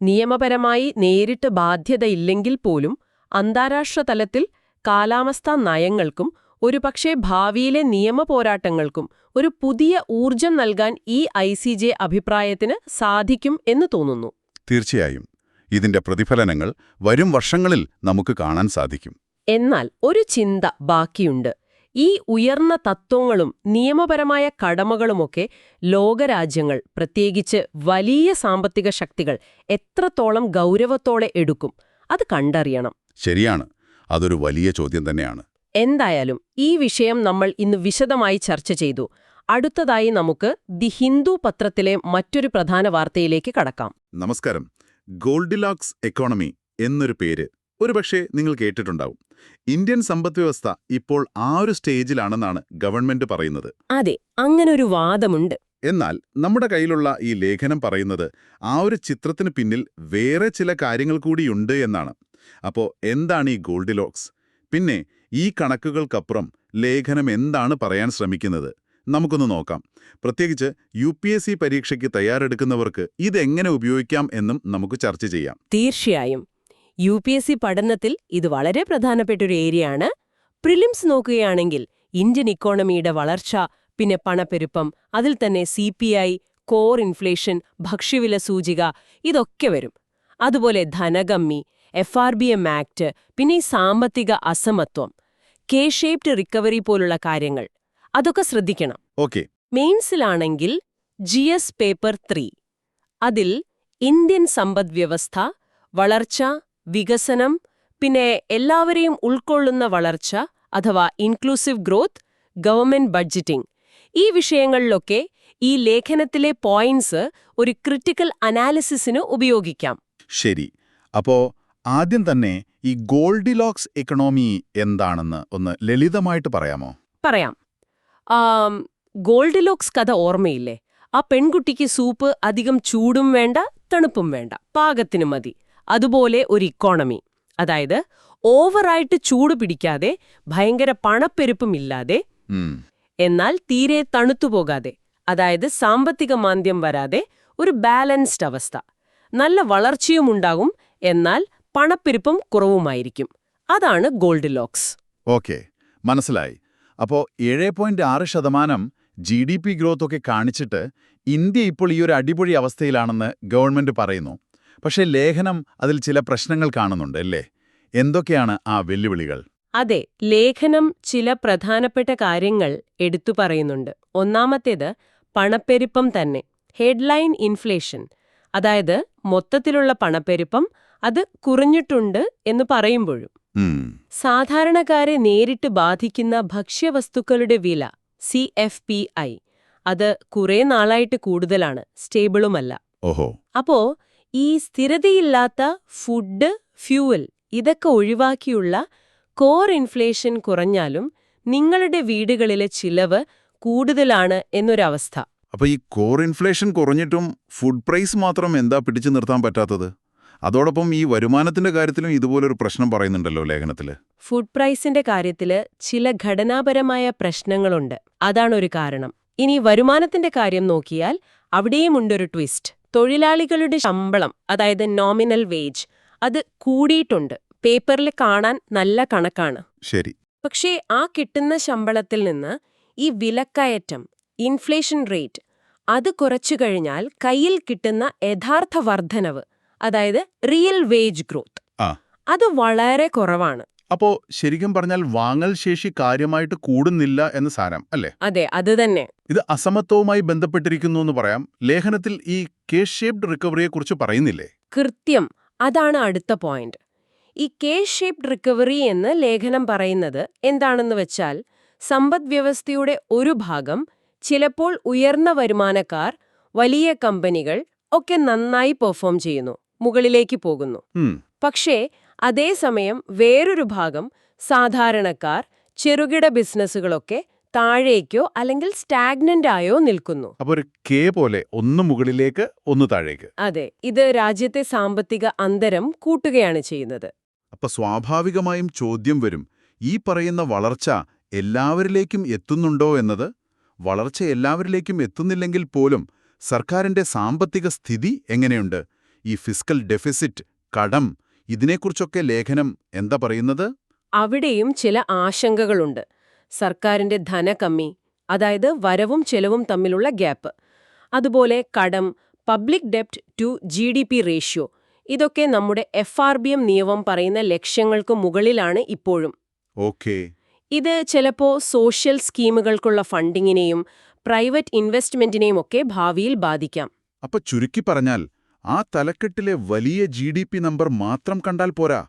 നിയമപരമായി നേരിട്ട് ബാധ്യതയില്ലെങ്കിൽ പോലും അന്താരാഷ്ട്ര തലത്തിൽ കാലാവസ്ഥാ നയങ്ങൾക്കും ഒരുപക്ഷേ ഭാവിയിലെ നിയമപോരാട്ടങ്ങൾക്കും ഒരു പുതിയ ഊർജം നൽകാൻ ഈ ICJ അഭിപ്രായത്തിന് സാധിക്കും എന്ന് തോന്നുന്നു. തീർച്ചയായും ഇതിന്റെ പ്രതിഫലനങ്ങൾ വരും വർഷങ്ങളിൽ നമുക്ക് കാണാൻ സാധിക്കും. എന്നാൽ ഒരു ചിന്ത ബാക്കിയുണ്ട്. ഈ ഉയർന്ന തത്വങ്ങളും നിയമപരമായ കടമകളുമൊക്കെ ലോകരാജ്യങ്ങൾ, പ്രത്യേകിച്ച് വലിയ സാമ്പത്തിക ശക്തികൾ എത്രത്തോളം ഗൗരവത്തോടെ എടുക്കും? അത് കണ്ടറിയണം. ശരിയാണ്, അതൊരു വലിയ ചോദ്യം തന്നെയാണ്. എന്തായാലും ഈ വിഷയം നമ്മൾ ഇന്ന് വിശദമായി ചർച്ച ചെയ്തു. അടുത്തതായി നമുക്ക് ദി ഹിന്ദു പത്രത്തിലെ മറ്റൊരു പ്രധാന വാർത്തയിലേക്ക് കടക്കാം. നമസ്കാരം. ഗോൾഡിലോക്സ് എക്കോണമി എന്നൊരു പേര് ഒരുപക്ഷെ നിങ്ങൾ കേട്ടിട്ടുണ്ടാവും. ഇന്ത്യൻ സമ്പദ്വ്യവസ്ഥ ഇപ്പോൾ ആ ഒരു സ്റ്റേജിലാണെന്നാണ് ഗവൺമെന്റ് പറയുന്നത്. അതെ, അങ്ങനൊരു വാദമുണ്ട്. എന്നാൽ നമ്മുടെ കയ്യിലുള്ള ഈ ലേഖനം പറയുന്നത് ആ ഒരു ചിത്രത്തിന് പിന്നിൽ വേറെ ചില കാര്യങ്ങൾ കൂടിയുണ്ട് എന്നാണ്. അപ്പോൾ എന്താണ് ഈ ഗോൾഡിലോക്സ്? പിന്നെ ഈ കണക്കുകൾക്കപ്പുറം ലേഖനം എന്താണ് പറയാൻ ശ്രമിക്കുന്നത്? നമുക്കൊന്ന് നോക്കാം. പ്രത്യേകിച്ച് UPSC പരീക്ഷയ്ക്ക് തയ്യാറെടുക്കുന്നവർക്ക് ഇതെങ്ങനെ ഉപയോഗിക്കാം എന്നും നമുക്ക് ചർച്ച ചെയ്യാം. തീർച്ചയായും. UPSC പഠനത്തിൽ ഇത് വളരെ പ്രധാനപ്പെട്ടൊരു ഏരിയയാണ്. പ്രിലിംസ് നോക്കുകയാണെങ്കിൽ ഇന്ത്യൻ ഇക്കോണമിയുടെ വളർച്ച, പിന്നെ പണപ്പെരുപ്പം, അതിൽ തന്നെ CPI, കോർ ഇൻഫ്ലേഷൻ, ഭക്ഷ്യവില സൂചിക ഇതൊക്കെ വരും. അതുപോലെ ധനകമ്മി, FRBM ആക്ട്, പിന്നെ ഈ സാമ്പത്തിക അസമത്വം, K-ഷേപ്ഡ് റിക്കവറി പോലുള്ള കാര്യങ്ങൾ. അതൊക്കെ ശ്രദ്ധിക്കണം. ഓക്കെ. മെയിൻസിലാണെങ്കിൽ GS paper 3. അതിൽ ഇന്ത്യൻ സമ്പദ്വ്യവസ്ഥ, വളർച്ച, വികസനം, പിന്നെ എല്ലാവരെയും ഉൾക്കൊള്ളുന്ന വളർച്ച അഥവാ ഇൻക്ലൂസീവ് ഗ്രോത്ത്, ഗവൺമെന്റ് ബഡ്ജറ്റിംഗ്, ഈ വിഷയങ്ങളിലൊക്കെ ഈ ലേഖനത്തിലെ പോയിന്റ്സ് ഒരു ക്രിട്ടിക്കൽ അനാലിസിസിന് ഉപയോഗിക്കാം. ശരി. അപ്പോ ആദ്യം തന്നെ ഈ ഗോൾഡിലോക്സ് എക്കണോമി എന്താണെന്ന് ഒന്ന് ലളിതമായിട്ട് പറയാമോ? പറയാം. ഗോൾഡിലോക്സ് കഥ ഓർമ്മയില്ലേ? ആ പെൺകുട്ടിക്ക് സൂപ്പ് അധികം ചൂടും വേണ്ട തണുപ്പും വേണ്ട, പാകത്തിന് മതി. അതുപോലെ ഒരു ഇക്കോണമി, അതായത് ഓവറായിട്ട് ചൂട് പിടിക്കാതെ ഭയങ്കര പണപ്പെരുപ്പമില്ലാതെ, എന്നാൽ തീരെ തണുത്തുപോകാതെ, അതായത് സാമ്പത്തിക മാന്ദ്യം വരാതെ ഒരു ബാലൻസ്ഡ് അവസ്ഥ. നല്ല വളർച്ചയും ഉണ്ടാകും, എന്നാൽ പണപ്പെരുപ്പം കുറവുമായിരിക്കും. അതാണ് ഗോൾഡിലോക്സ്. ഓക്കെ, മനസ്സിലായി. അപ്പോൾ 7.6% GDP ഗ്രോത്ത് ഒക്കെ കാണിച്ചിട്ട് ഇന്ത്യ ഇപ്പോൾ ഈ ഒരു അടിപൊളി അവസ്ഥയിലാണെന്ന് ഗവൺമെന്റ് പറയുന്നു. പക്ഷേ ലേഖനം അതിൽ ചില പ്രശ്നങ്ങൾ കാണുന്നുണ്ട് അല്ലേ? എന്തൊക്കെയാണ് ആ വെല്ലുവിളികൾ? അതെ, ലേഖനം ചില പ്രധാനപ്പെട്ട കാര്യങ്ങൾ എടുത്തു പറയുന്നുണ്ട്. ഒന്നാമത്തേത് പണപ്പെരുപ്പം തന്നെ, ഹെഡ്ലൈൻ ഇൻഫ്ലേഷൻ. അതായത് മൊത്തത്തിലുള്ള പണപ്പെരുപ്പം അത് കുറഞ്ഞിട്ടുണ്ട് എന്ന് പറയുമ്പോഴും സാധാരണക്കാരെ നേരിട്ട് ബാധിക്കുന്ന ഭക്ഷ്യവസ്തുക്കളുടെ വില CFPI അത് കുറേ നാളായിട്ട് കൂടുതലാണ്, സ്റ്റേബിളുമല്ല. ഓഹോ. അപ്പോ ഈ സ്ഥിരതയില്ലാത്ത ഫുഡ്, ഫ്യൂവൽ ഇതൊക്കെ ഒഴിവാക്കിയുള്ള കോർ ഇൻഫ്ലേഷൻ കുറഞ്ഞാലും നിങ്ങളുടെ വീടുകളിലെ ചിലവ് കൂടുതലാണ് എന്നൊരവസ്ഥ. അപ്പൊ ഈ കോർ ഇൻഫ്ലേഷൻ കുറഞ്ഞിട്ടും ഫുഡ് പ്രൈസ് മാത്രം എന്താ പിടിച്ചു നിർത്താൻ പറ്റാത്തത്? അതോടൊപ്പം ഈ വരുമാനത്തിന്റെ കാര്യത്തിലും ഇതുപോലൊരു പ്രശ്നം പറയുന്നുണ്ടല്ലോ ലേഖനത്തില്. ഫുഡ് പ്രൈസിന്റെ കാര്യത്തില് ചില ഘടനാപരമായ പ്രശ്നങ്ങളുണ്ട്, അതാണൊരു കാരണം. ഇനി വരുമാനത്തിന്റെ കാര്യം നോക്കിയാൽ അവിടെയുമുണ്ടൊരു ട്വിസ്റ്റ്. തൊഴിലാളികളുടെ ശമ്പളം, അതായത് നോമിനൽ വേജ്, അത് കൂടിയിട്ടുണ്ട്. പേപ്പറിൽ കാണാൻ നല്ല കണക്കാണ്. ശരി. പക്ഷേ ആ കിട്ടുന്ന ശമ്പളത്തിൽ നിന്ന് ഈ വിലക്കയറ്റം, ഇൻഫ്ലേഷൻ റേറ്റ്, അത് കുറച്ചു കഴിഞ്ഞാൽ കയ്യിൽ കിട്ടുന്ന യഥാർത്ഥ വർധനവ്, അതായത് റിയൽ വേജ് ഗ്രോത്ത്, അത് വളരെ കുറവാണ്. അപ്പോ ശരിക്കും പറഞ്ഞാൽ വാങ്ങൽ ശേഷി കാര്യമായിട്ട് കൂടുന്നില്ല എന്ന് സാരം അല്ലേ? അതെ, അത് തന്നെ. ഇത് അസമത്വവുമായി ബന്ധപ്പെട്ടിരിക്കുന്നു എന്ന് പറയാം. ലേഖനത്തിൽ ഈ കേസ് ഷേപ്ഡ് റിക്കവറിയെക്കുറിച്ച് പറയുന്നില്ലേ? കൃത്യം, അതാണ് അടുത്ത പോയിന്റ്. ഈ കേസ് ഷേപ്ഡ് റിക്കവറി എന്ന് ലേഖനം പറയുന്നത് എന്താണെന്ന് വെച്ചാൽ, സമ്പദ്വ്യവസ്ഥയുടെ ഒരു ഭാഗം, ചിലപ്പോൾ ഉയർന്ന വരുമാനക്കാർ, വലിയ കമ്പനികൾ ഒക്കെ നന്നായി പെർഫോം ചെയ്യുന്നു, മുകളിലേക്ക് പോകുന്നു. പക്ഷേ അതേസമയം വേറൊരു ഭാഗം, സാധാരണക്കാർ, ചെറുകിട ബിസിനസ്സുകളൊക്കെ താഴേക്കോ അല്ലെങ്കിൽ സ്റ്റാഗ്നന്റ് ആയോ നിൽക്കുന്നു. അപ്പോൾ ഒരു കെ പോലെ ഒന്ന് മുകളിലേക്ക് ഒന്ന് താഴേക്ക്. അതെ, ഇത് രാജ്യത്തെ സാമ്പത്തിക അന്തരം കൂട്ടുകയാണ് ചെയ്യുന്നത്. അപ്പൊ സ്വാഭാവികമായും ചോദ്യം വരും, ഈ പറയുന്ന വളർച്ച എല്ലാവരിലേക്കും എത്തുന്നുണ്ടോ എന്നത്. വളർച്ച എല്ലാവരിലേക്കും എത്തുന്നില്ലെങ്കിൽ പോലും സർക്കാരിന്റെ സാമ്പത്തിക സ്ഥിതി എങ്ങനെയുണ്ട്? ഈ ഫിസ്ക്കൽ ഡെഫിസിറ്റ്, കടം, ഇതിനെക്കുറിച്ചൊക്കെ ലേഖനം എന്താ പറയുന്നത്? അവിടെയും ചില ആശങ്കകളുണ്ട്. സർക്കാരിന്റെ ധനകമ്മി, അതായത് വരവും ചെലവും തമ്മിലുള്ള ഗ്യാപ്പ്, അതുപോലെ കടം, പബ്ലിക് ഡെപ്റ്റ് ടു GDP റേഷ്യോ, ഇതൊക്കെ നമ്മുടെ FRBM നിയമം പറയുന്ന ലക്ഷ്യങ്ങൾക്ക് മുകളിലാണ് ഇപ്പോഴും. ഓക്കേ. ഇത് ചിലപ്പോൾ സോഷ്യൽ സ്കീമുകൾക്കുള്ള ഫണ്ടിങ്ങിനെയും പ്രൈവറ്റ് ഇൻവെസ്റ്റ്മെന്റിനെയും ഒക്കെ ഭാവിയിൽ ബാധിക്കാം. അപ്പൊ ചുരുക്കി പറഞ്ഞാൽ ആ തലക്കെട്ടിലെ വലിയ GDP നമ്പർ മാത്രം കണ്ടാൽ പോരാ.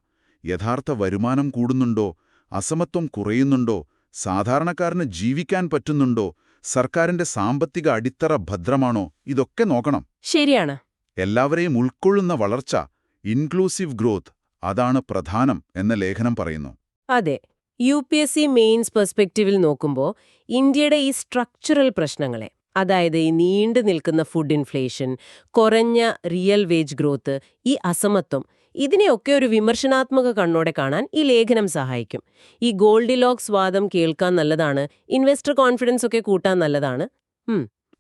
യഥാർത്ഥ വരുമാനം കൂടുന്നുണ്ടോ, അസമത്വം കുറയുന്നുണ്ടോ, സാധാരണക്കാരന് ജീവിക്കാൻ പറ്റുന്നുണ്ടോ, സർക്കാരിന്റെ സാമ്പത്തിക അടിത്തറ ഭദ്രമാണോ, ഇതൊക്കെ നോക്കണം. ശരിയാണ്. എല്ലാവരെയും ഉൾക്കൊള്ളുന്ന വളർച്ച, ഇൻക്ലൂസീവ് ഗ്രോത്ത്, അതാണ് പ്രധാനം എന്ന് ലേഖനം പറയുന്നു. അതെ, UPSC മെയിൻസ് പെർസ്പെക്റ്റീവിൽ നോക്കുമ്പോൾ ഇന്ത്യയുടെ ഈ സ്ട്രക്ചറൽ പ്രശ്നങ്ങളെ, അതായത് ഈ നീണ്ടു നിൽക്കുന്ന ഫുഡ് ഇൻഫ്ലേഷൻ, കുറഞ്ഞ റിയൽ വേജ് ഗ്രോത്ത്, ഈ അസമത്വം, ഇതിനെയൊക്കെ ഒരു വിമർശനാത്മക കണ്ണോടെ കാണാൻ ഈ ലേഖനം സഹായിക്കും. ഈ ഗോൾഡിലോക്സ് വാദം കേൾക്കാൻ നല്ലതാണ്, ഇൻവെസ്റ്റർ കോൺഫിഡൻസ് ഒക്കെ കൂട്ടാൻ നല്ലതാണ്.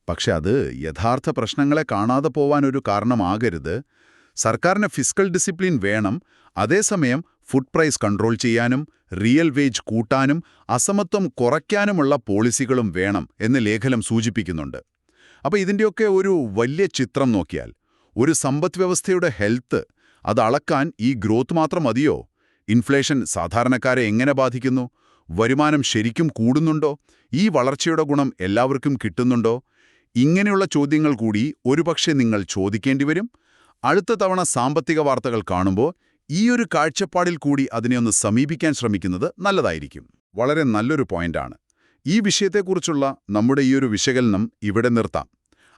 പക്ഷെ അത് യഥാർത്ഥ പ്രശ്നങ്ങളെ കാണാതെ പോവാനൊരു കാരണമാകരുത്. സർക്കാരിന് ഫിസ്ക്കൽ ഡിസിപ്ലിൻ വേണം, അതേസമയം ഫുഡ് പ്രൈസ് കൺട്രോൾ ചെയ്യാനും റിയൽ വേജ് കൂട്ടാനും അസമത്വം കുറയ്ക്കാനുമുള്ള പോളിസികളും വേണം എന്ന് ലേഖനം സൂചിപ്പിക്കുന്നുണ്ട്. അപ്പോൾ ഇതിൻ്റെയൊക്കെ ഒരു വലിയ ചിത്രം നോക്കിയാൽ, ഒരു സമ്പദ്വ്യവസ്ഥയുടെ ഹെൽത്ത് അത് അളക്കാൻ ഈ ഗ്രോത്ത് മാത്രം മതിയോ? ഇൻഫ്ലേഷൻ സാധാരണക്കാരെ എങ്ങനെ ബാധിക്കുന്നു? വരുമാനം ശരിക്കും കൂടുന്നുണ്ടോ? ഈ വളർച്ചയുടെ ഗുണം എല്ലാവർക്കും കിട്ടുന്നുണ്ടോ? ഇങ്ങനെയുള്ള ചോദ്യങ്ങൾ കൂടി ഒരുപക്ഷെ നിങ്ങൾ ചോദിക്കേണ്ടി വരും. അടുത്ത തവണ സാമ്പത്തിക വാർത്തകൾ കാണുമ്പോൾ ഈയൊരു കാഴ്ചപ്പാടിൽ കൂടി അതിനെ ഒന്ന് സമീപിക്കാൻ ശ്രമിക്കുന്നത് നല്ലതായിരിക്കും. വളരെ നല്ലൊരു പോയിന്റാണ്. ഈ വിഷയത്തെക്കുറിച്ചുള്ള നമ്മുടെ ഈയൊരു വിശകലനം ഇവിടെ നിർത്താം.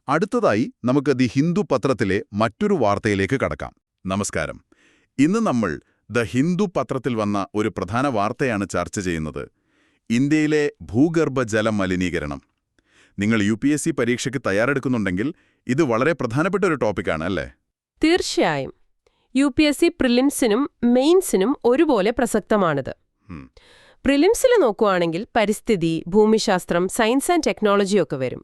അടുത്തതായി നമുക്ക് ദി ഹിന്ദു പത്രത്തിലെ മറ്റൊരു വാർത്തയിലേക്ക് കടക്കാം. നമസ്കാരം. ഇന്ന് നമ്മൾ ദ ഹിന്ദു പത്രത്തിൽ വന്ന ഒരു പ്രധാന വാർത്തയാണ് ചർച്ച ചെയ്യുന്നത്. ഇന്ത്യയിലെ ഭൂഗർഭജല മലിനീകരണം. നിങ്ങൾ UPSC പരീക്ഷയ്ക്ക് തയ്യാറെടുക്കുന്നുണ്ടെങ്കിൽ ഇത് വളരെ പ്രധാനപ്പെട്ട ഒരു ടോപ്പിക്കാണ് അല്ലേ? തീർച്ചയായും. UPSC പ്രിലിംസിനും മെയിൻസിനും ഒരുപോലെ പ്രസക്തമാണിത്. പ്രിലിംസിൽ നോക്കുകയാണെങ്കിൽ പരിസ്ഥിതി, ഭൂമിശാസ്ത്രം, സയൻസ് ആൻഡ് ടെക്നോളജിയൊക്കെ വരും.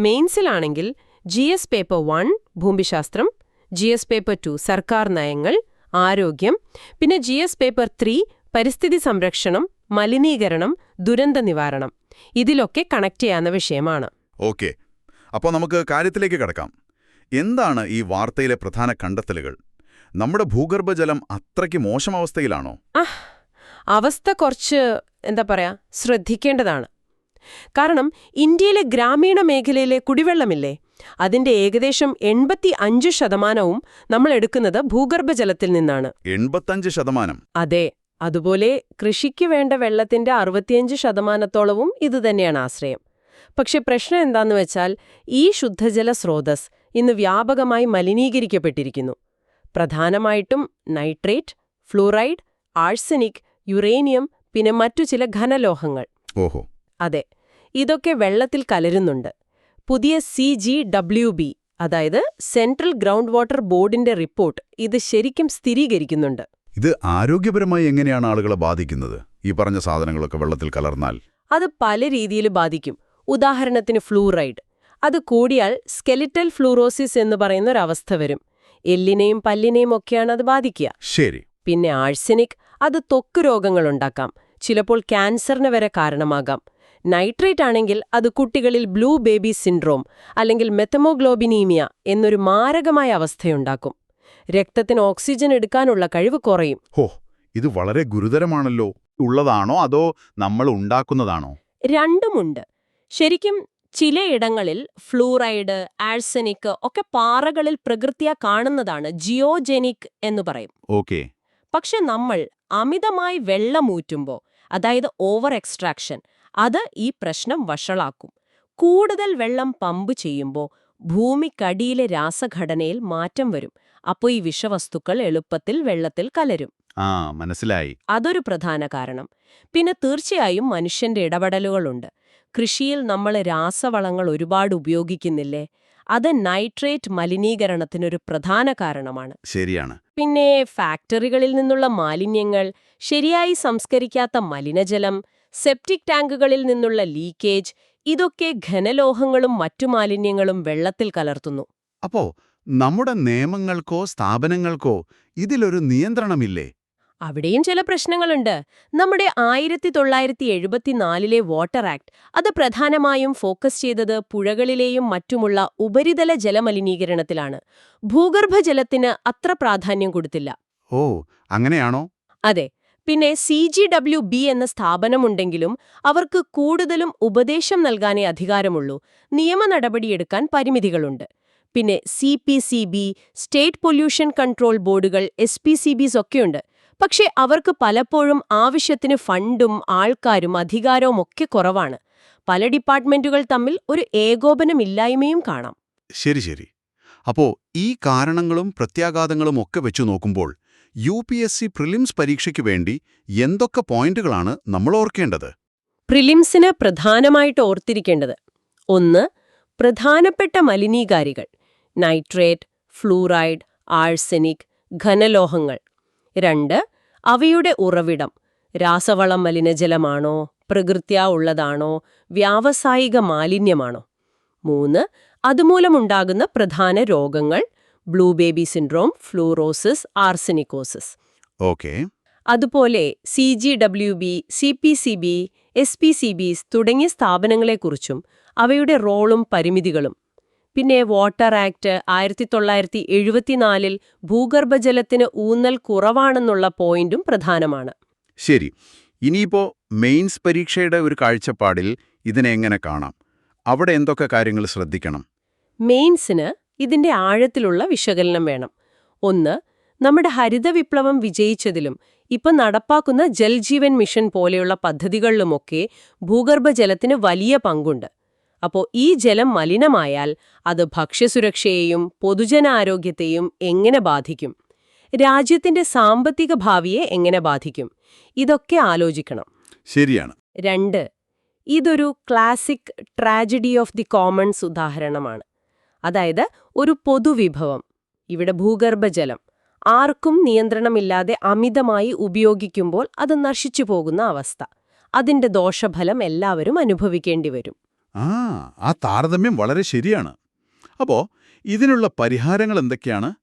മെയിൻസിലാണെങ്കിൽ GS പേപ്പർ 1 ഭൂമിശാസ്ത്രം, GS പേപ്പർ 2 സർക്കാർ നയങ്ങൾ, ആരോഗ്യം, പിന്നെ GS പേപ്പർ 3 പരിസ്ഥിതി സംരക്ഷണം, മലിനീകരണം, ദുരന്ത നിവാരണം. ഇതിലൊക്കെ കണക്ട് ചെയ്യാവുന്ന വിഷയമാണ്. ഓക്കെ, അപ്പോൾ നമുക്ക് കാര്യത്തിലേക്ക് കടക്കാം. എന്താണ് ഈ വാർത്തയിലെ പ്രധാന കണ്ടെത്തലുകൾ? നമ്മുടെ ഭൂഗർഭജലം അത്രയ്ക്ക് മോശം അവസ്ഥയിലാണോ? അവസ്ഥ കുറച്ച് ശ്രദ്ധിക്കേണ്ടതാണ്. കാരണം ഇന്ത്യയിലെ ഗ്രാമീണ മേഖലയിലെ കുടിവെള്ളമില്ലേ, അതിന്റെ ഏകദേശം 85% നമ്മൾ എടുക്കുന്നത് ഭൂഗർഭജലത്തിൽ നിന്നാണ്. 85%? അതെ. അതുപോലെ കൃഷിക്ക് വേണ്ട വെള്ളത്തിന്റെ 65%വും ഇതുതന്നെയാണ് ആശ്രയം. പക്ഷെ പ്രശ്നം എന്താന്ന് വെച്ചാൽ ഈ ശുദ്ധജല സ്രോതസ് ഇന്ന് വ്യാപകമായി മലിനീകരിക്കപ്പെട്ടിരിക്കുന്നു. പ്രധാനമായിട്ടും നൈട്രേറ്റ്, ഫ്ലൂറൈഡ്, ആഴ്സനിക്, യുറേനിയം, പിന്നെ മറ്റു ചില ഘനലോഹങ്ങൾ. ഓഹോ. അതെ, ഇതൊക്കെ വെള്ളത്തിൽ കലരുന്നുണ്ട്. പുതിയ CGWB, അതായത് സെൻട്രൽ ഗ്രൗണ്ട് വാട്ടർ ബോർഡിന്റെ റിപ്പോർട്ട് ഇത് ശരിക്കും സ്ഥിരീകരിക്കുന്നുണ്ട്. ഇത് ആരോഗ്യപരമായി എങ്ങനെയാണ് ആളുകളെ ബാധിക്കുന്നത്? ഈ പറഞ്ഞ സാധനങ്ങളൊക്കെ വെള്ളത്തിൽ കലർന്നാൽ അത് പല രീതിയിൽ ബാധിക്കും. ഉദാഹരണത്തിന് ഫ്ലൂറൈഡ്. അത് കൂടിയാൽ സ്കെലിറ്റൽ ഫ്ലൂറോസിസ് എന്ന് പറയുന്നൊരവസ്ഥ വരും. എല്ലിനെയും പല്ലിനെയും ഒക്കെയാണ് അത് ബാധിക്കുക. ശരി. പിന്നെ ആഴ്സനിക്, അത് ത്വക്ക് രോഗങ്ങളുണ്ടാക്കാം, ചിലപ്പോൾ ക്യാൻസറിന് വരെ കാരണമാകാം. നൈട്രേറ്റ് ആണെങ്കിൽ അത് കുട്ടികളിൽ ബ്ലൂ ബേബി സിൻഡ്രോം അല്ലെങ്കിൽ മെത്തമോഗ്ലോബിനീമിയ എന്നൊരു മാരകമായ അവസ്ഥയുണ്ടാക്കും. രക്തത്തിന് ഓക്സിജൻ എടുക്കാനുള്ള കഴിവ് കുറയും. ഹോ, ഇത് വളരെ ഗുരുതരമാണല്ലോ. ഉള്ളതാണോ അതോ നമ്മൾ ഉണ്ടാക്കുന്നതാണോ? രണ്ടുമുണ്ട്. ശരിക്കും ചിലയിടങ്ങളിൽ ഫ്ലൂറൈഡ്, ആഴ്സനിക് ഒക്കെ പാറകളിൽ പ്രകൃത്യാ കാണുന്നതാണ്, ജിയോജെനിക് എന്ന് പറയും. ഓക്കെ. പക്ഷെ നമ്മൾ അമിതമായി വെള്ളമൂറ്റുമ്പോൾ, അതായത് ഓവർ എക്സ്ട്രാക്ഷൻ, അത് ഈ പ്രശ്നം വഷളാക്കും. കൂടുതൽ വെള്ളം പമ്പ് ചെയ്യുമ്പോൾ ഭൂമിക്കടിയിലെ രാസഘടനയിൽ മാറ്റം വരും. അപ്പോൾ ഈ വിഷവസ്തുക്കൾ എളുപ്പത്തിൽ വെള്ളത്തിൽ കലരും. മനസ്സിലായി. അതൊരു പ്രധാന കാരണം. പിന്നെ തീർച്ചയായും മനുഷ്യന്റെ ഇടപെടലുകളുണ്ട്. കൃഷിയിൽ നമ്മൾ രാസവളങ്ങൾ ഒരുപാട് ഉപയോഗിക്കുന്നില്ലേ, അത് നൈട്രേറ്റ് മലിനീകരണത്തിനൊരു പ്രധാന കാരണമാണ്. ശരിയാണ്. പിന്നെ ഫാക്ടറികളിൽ നിന്നുള്ള മാലിന്യങ്ങൾ, ശരിയായി സംസ്കരിക്കാത്ത മലിനജലം, സെപ്റ്റിക് ടാങ്കുകളിൽ നിന്നുള്ള ലീക്കേജ്, ഇതൊക്കെ ഘനലോഹങ്ങളും മറ്റു മാലിന്യങ്ങളും വെള്ളത്തിൽ കലർത്തുന്നു. അപ്പോ നമ്മുടെ നിയമങ്ങൾക്കോ സ്ഥാപനങ്ങൾക്കോ ഇതിലൊരു നിയന്ത്രണമില്ലേ? അവിടെയും ചില പ്രശ്നങ്ങളുണ്ട്. നമ്മുടെ 1974 വാട്ടർ ആക്ട് അത് പ്രധാനമായും ഫോക്കസ് ചെയ്തത് പുഴകളിലെയും മറ്റുമുള്ള ഉപരിതല ജലമലിനീകരണത്തിലാണ്. ഭൂഗർഭജലത്തിന് അത്ര പ്രാധാന്യം കൊടുത്തില്ല. ഓ, അങ്ങനെയാണോ? അതെ. പിന്നെ CGWB എന്ന സ്ഥാപനമുണ്ടെങ്കിലും അവർക്ക് കൂടുതലും ഉപദേശം നൽകാനേ അധികാരമുള്ളൂ. നിയമ നടപടിയെടുക്കാൻ പരിമിതികളുണ്ട്. പിന്നെ CPCB, സ്റ്റേറ്റ് പൊല്യൂഷൻ കൺട്രോൾ ബോർഡുകൾ, SPCBs ഒക്കെയുണ്ട്. പക്ഷേ അവർക്ക് പലപ്പോഴും ആവശ്യത്തിന് ഫണ്ടും ആൾക്കാരും അധികാരവും ഒക്കെ കുറവാണ്. പല ഡിപ്പാർട്ട്മെന്റുകൾ തമ്മിൽ ഒരു ഏകോപനമില്ലായ്മയും കാണാം. ശരി. അപ്പോ ഈ കാരണങ്ങളും പ്രത്യാഘാതങ്ങളും ഒക്കെ വെച്ചു നോക്കുമ്പോൾ UPSC പ്രിലിംസ് പരീക്ഷയ്ക്ക് വേണ്ടി എന്തൊക്കെ പോയിന്റുകളാണ് നമ്മൾ ഓർക്കേണ്ടത്? പ്രിലിംസിന് പ്രധാനമായിട്ട് ഓർത്തിരിക്കേണ്ടത്: 1. പ്രധാനപ്പെട്ട മലിനീകാരികൾ നൈട്രേറ്റ്, ഫ്ലൂറൈഡ്, ആഴ്സനിക്, ഘനലോഹങ്ങൾ. 2. അവയുടെ ഉറവിടം രാസവളം മലിനജലമാണോ, പ്രകൃത്യാ ഉള്ളതാണോ, വ്യാവസായിക മാലിന്യമാണോ. 3. അതുമൂലമുണ്ടാകുന്ന പ്രധാന രോഗങ്ങൾ blue baby syndrome, fluorosis, arsenicosis. Okay. അതുപോലെ CGWB, CPCB, SPCBs തുടങ്ങിയ സ്ഥാപനങ്ങളെക്കുറിച്ചും അവയുടെ റോളും പരിമിതികളും. പിന്നെ വാട്ടർ ആക്ട് 1974 ഭൂഗർഭജലത്തിന് ഊന്നൽ കുറവാണെന്നുള്ള പോയിന്റും പ്രധാനമാണ്. ശരി. ഇനിയിപ്പോൾ മെയിൻസ് പരീക്ഷയുടെ ഒരു കാഴ്ചപ്പാടിൽ ഇതിനെ എങ്ങനെ കാണാം? അവിടെ എന്തൊക്കെ കാര്യങ്ങൾ ശ്രദ്ധിക്കണം? മെയിൻസിന് ഇതിന്റെ ആഴത്തിലുള്ള വിശകലനം വേണം. ഒന്ന്, നമ്മുടെ ഹരിത വിപ്ലവം വിജയിച്ചതിലും ഇപ്പം നടപ്പാക്കുന്ന ജൽജീവൻ മിഷൻ പോലെയുള്ള പദ്ധതികളിലുമൊക്കെ ഭൂഗർഭജലത്തിന് വലിയ പങ്കുണ്ട്. അപ്പോൾ ഈ ജലം മലിനമായാൽ അത് ഭക്ഷ്യസുരക്ഷയെയും പൊതുജനാരോഗ്യത്തെയും എങ്ങനെ ബാധിക്കും? രാജ്യത്തിന്റെ സാമ്പത്തിക ഭാവിയെ എങ്ങനെ ബാധിക്കും? ഇതൊക്കെ ആലോചിക്കണം. ശരിയാണ്. 2, ഇതൊരു classic tragedy of the Commons ഉദാഹരണമാണ്. അതായത് ഒരു പൊതുവിഭവം, ഇവിടെ ഭൂഗർഭജലം, ആർക്കും നിയന്ത്രണമില്ലാതെ അമിതമായി ഉപയോഗിക്കുമ്പോൾ അത് നശിച്ചു പോകുന്ന അവസ്ഥ. അതിന്റെ ദോഷഫലം എല്ലാവരും അനുഭവിക്കേണ്ടി വരും. ആ താരതമ്യം വളരെ ശരിയാണ്. അപ്പോ ഇതിനുള്ള പരിഹാരങ്ങൾ എന്തൊക്കെയാണ്?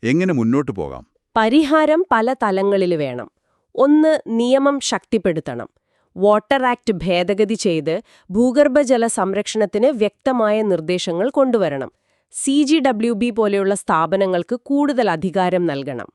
എങ്ങനെ മുന്നോട്ട് പോകാം? പരിഹാരം പല തലങ്ങളിൽ വേണം. ഒന്ന്, നിയമം ശക്തിപ്പെടുത്തണം. വാട്ടർ ആക്ട് ഭേദഗതി ചെയ്ത് ഭൂഗർഭജല സംരക്ഷണത്തിന് വ്യക്തമായ നിർദ്ദേശങ്ങൾ കൊണ്ടുവരണം. CGWB പോലെയുള്ള സ്ഥാപനങ്ങൾക്ക് കൂടുതൽ അധികാരം നൽകണം.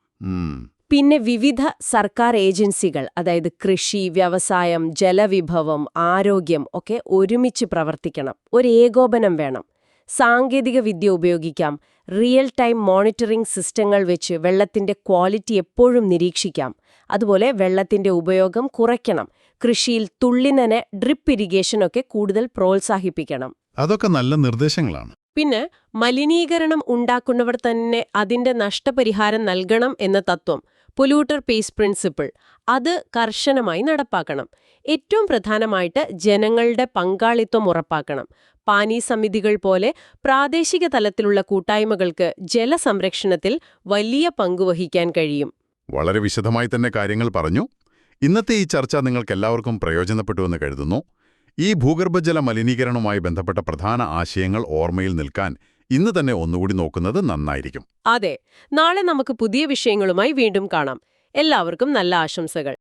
പിന്നെ വിവിധ സർക്കാർ ഏജൻസികൾ, അതായത് കൃഷി, വ്യവസായം, ജലവിഭവം, ആരോഗ്യം ഒക്കെ ഒരുമിച്ച് പ്രവർത്തിക്കണം. ഒരു ഏകോപനം വേണം. സാങ്കേതിക വിദ്യ ഉപയോഗിക്കാം. റിയൽ ടൈം മോണിറ്ററിംഗ് സിസ്റ്റങ്ങൾ വെച്ച് വെള്ളത്തിന്റെ ക്വാളിറ്റി എപ്പോഴും നിരീക്ഷിക്കാം. അതുപോലെ വെള്ളത്തിന്റെ ഉപയോഗം കുറയ്ക്കണം. കൃഷിയിൽ തുള്ളിനന ഡ്രിപ്പ് ഇറിഗേഷനൊക്കെ കൂടുതൽ പ്രോത്സാഹിപ്പിക്കണം. അതൊക്കെ നല്ല നിർദ്ദേശങ്ങളാണ്. പിന്നെ മലിനീകരണം ഉണ്ടാക്കുന്നവർ തന്നെ അതിന്റെ നഷ്ടപരിഹാരം നൽകണം എന്ന തത്വം, പൊല്യൂട്ടർ പേസ് പ്രിൻസിപ്പിൾ, അത് കർശനമായി നടപ്പാക്കണം. ഏറ്റവും പ്രധാനമായിട്ട് ജനങ്ങളുടെ പങ്കാളിത്തം ഉറപ്പാക്കണം. പാനി സമിതികൾ പോലെ പ്രാദേശിക തലത്തിലുള്ള കൂട്ടായ്മകൾക്ക് ജലസംരക്ഷണത്തിൽ വലിയ പങ്കുവഹിക്കാൻ കഴിയും. വളരെ വിശദമായി തന്നെ കാര്യങ്ങൾ പറഞ്ഞു. ഇന്നത്തെ ഈ ചർച്ച നിങ്ങൾക്കെല്ലാവർക്കും പ്രയോജനപ്പെട്ടുവെന്ന് കരുതുന്നു. ഈ ഭൂഗർഭജല മലിനീകരണവുമായി ബന്ധപ്പെട്ട പ്രധാന ആശയങ്ങൾ ഓർമ്മയിൽ നിൽക്കാൻ ഇന്ന് തന്നെ ഒന്നുകൂടി നോക്കുന്നത് നന്നായിരിക്കും. അതെ, നാളെ നമുക്ക് പുതിയ വിഷയങ്ങളുമായി വീണ്ടും കാണാം. എല്ലാവർക്കും നല്ല ആശംസകൾ.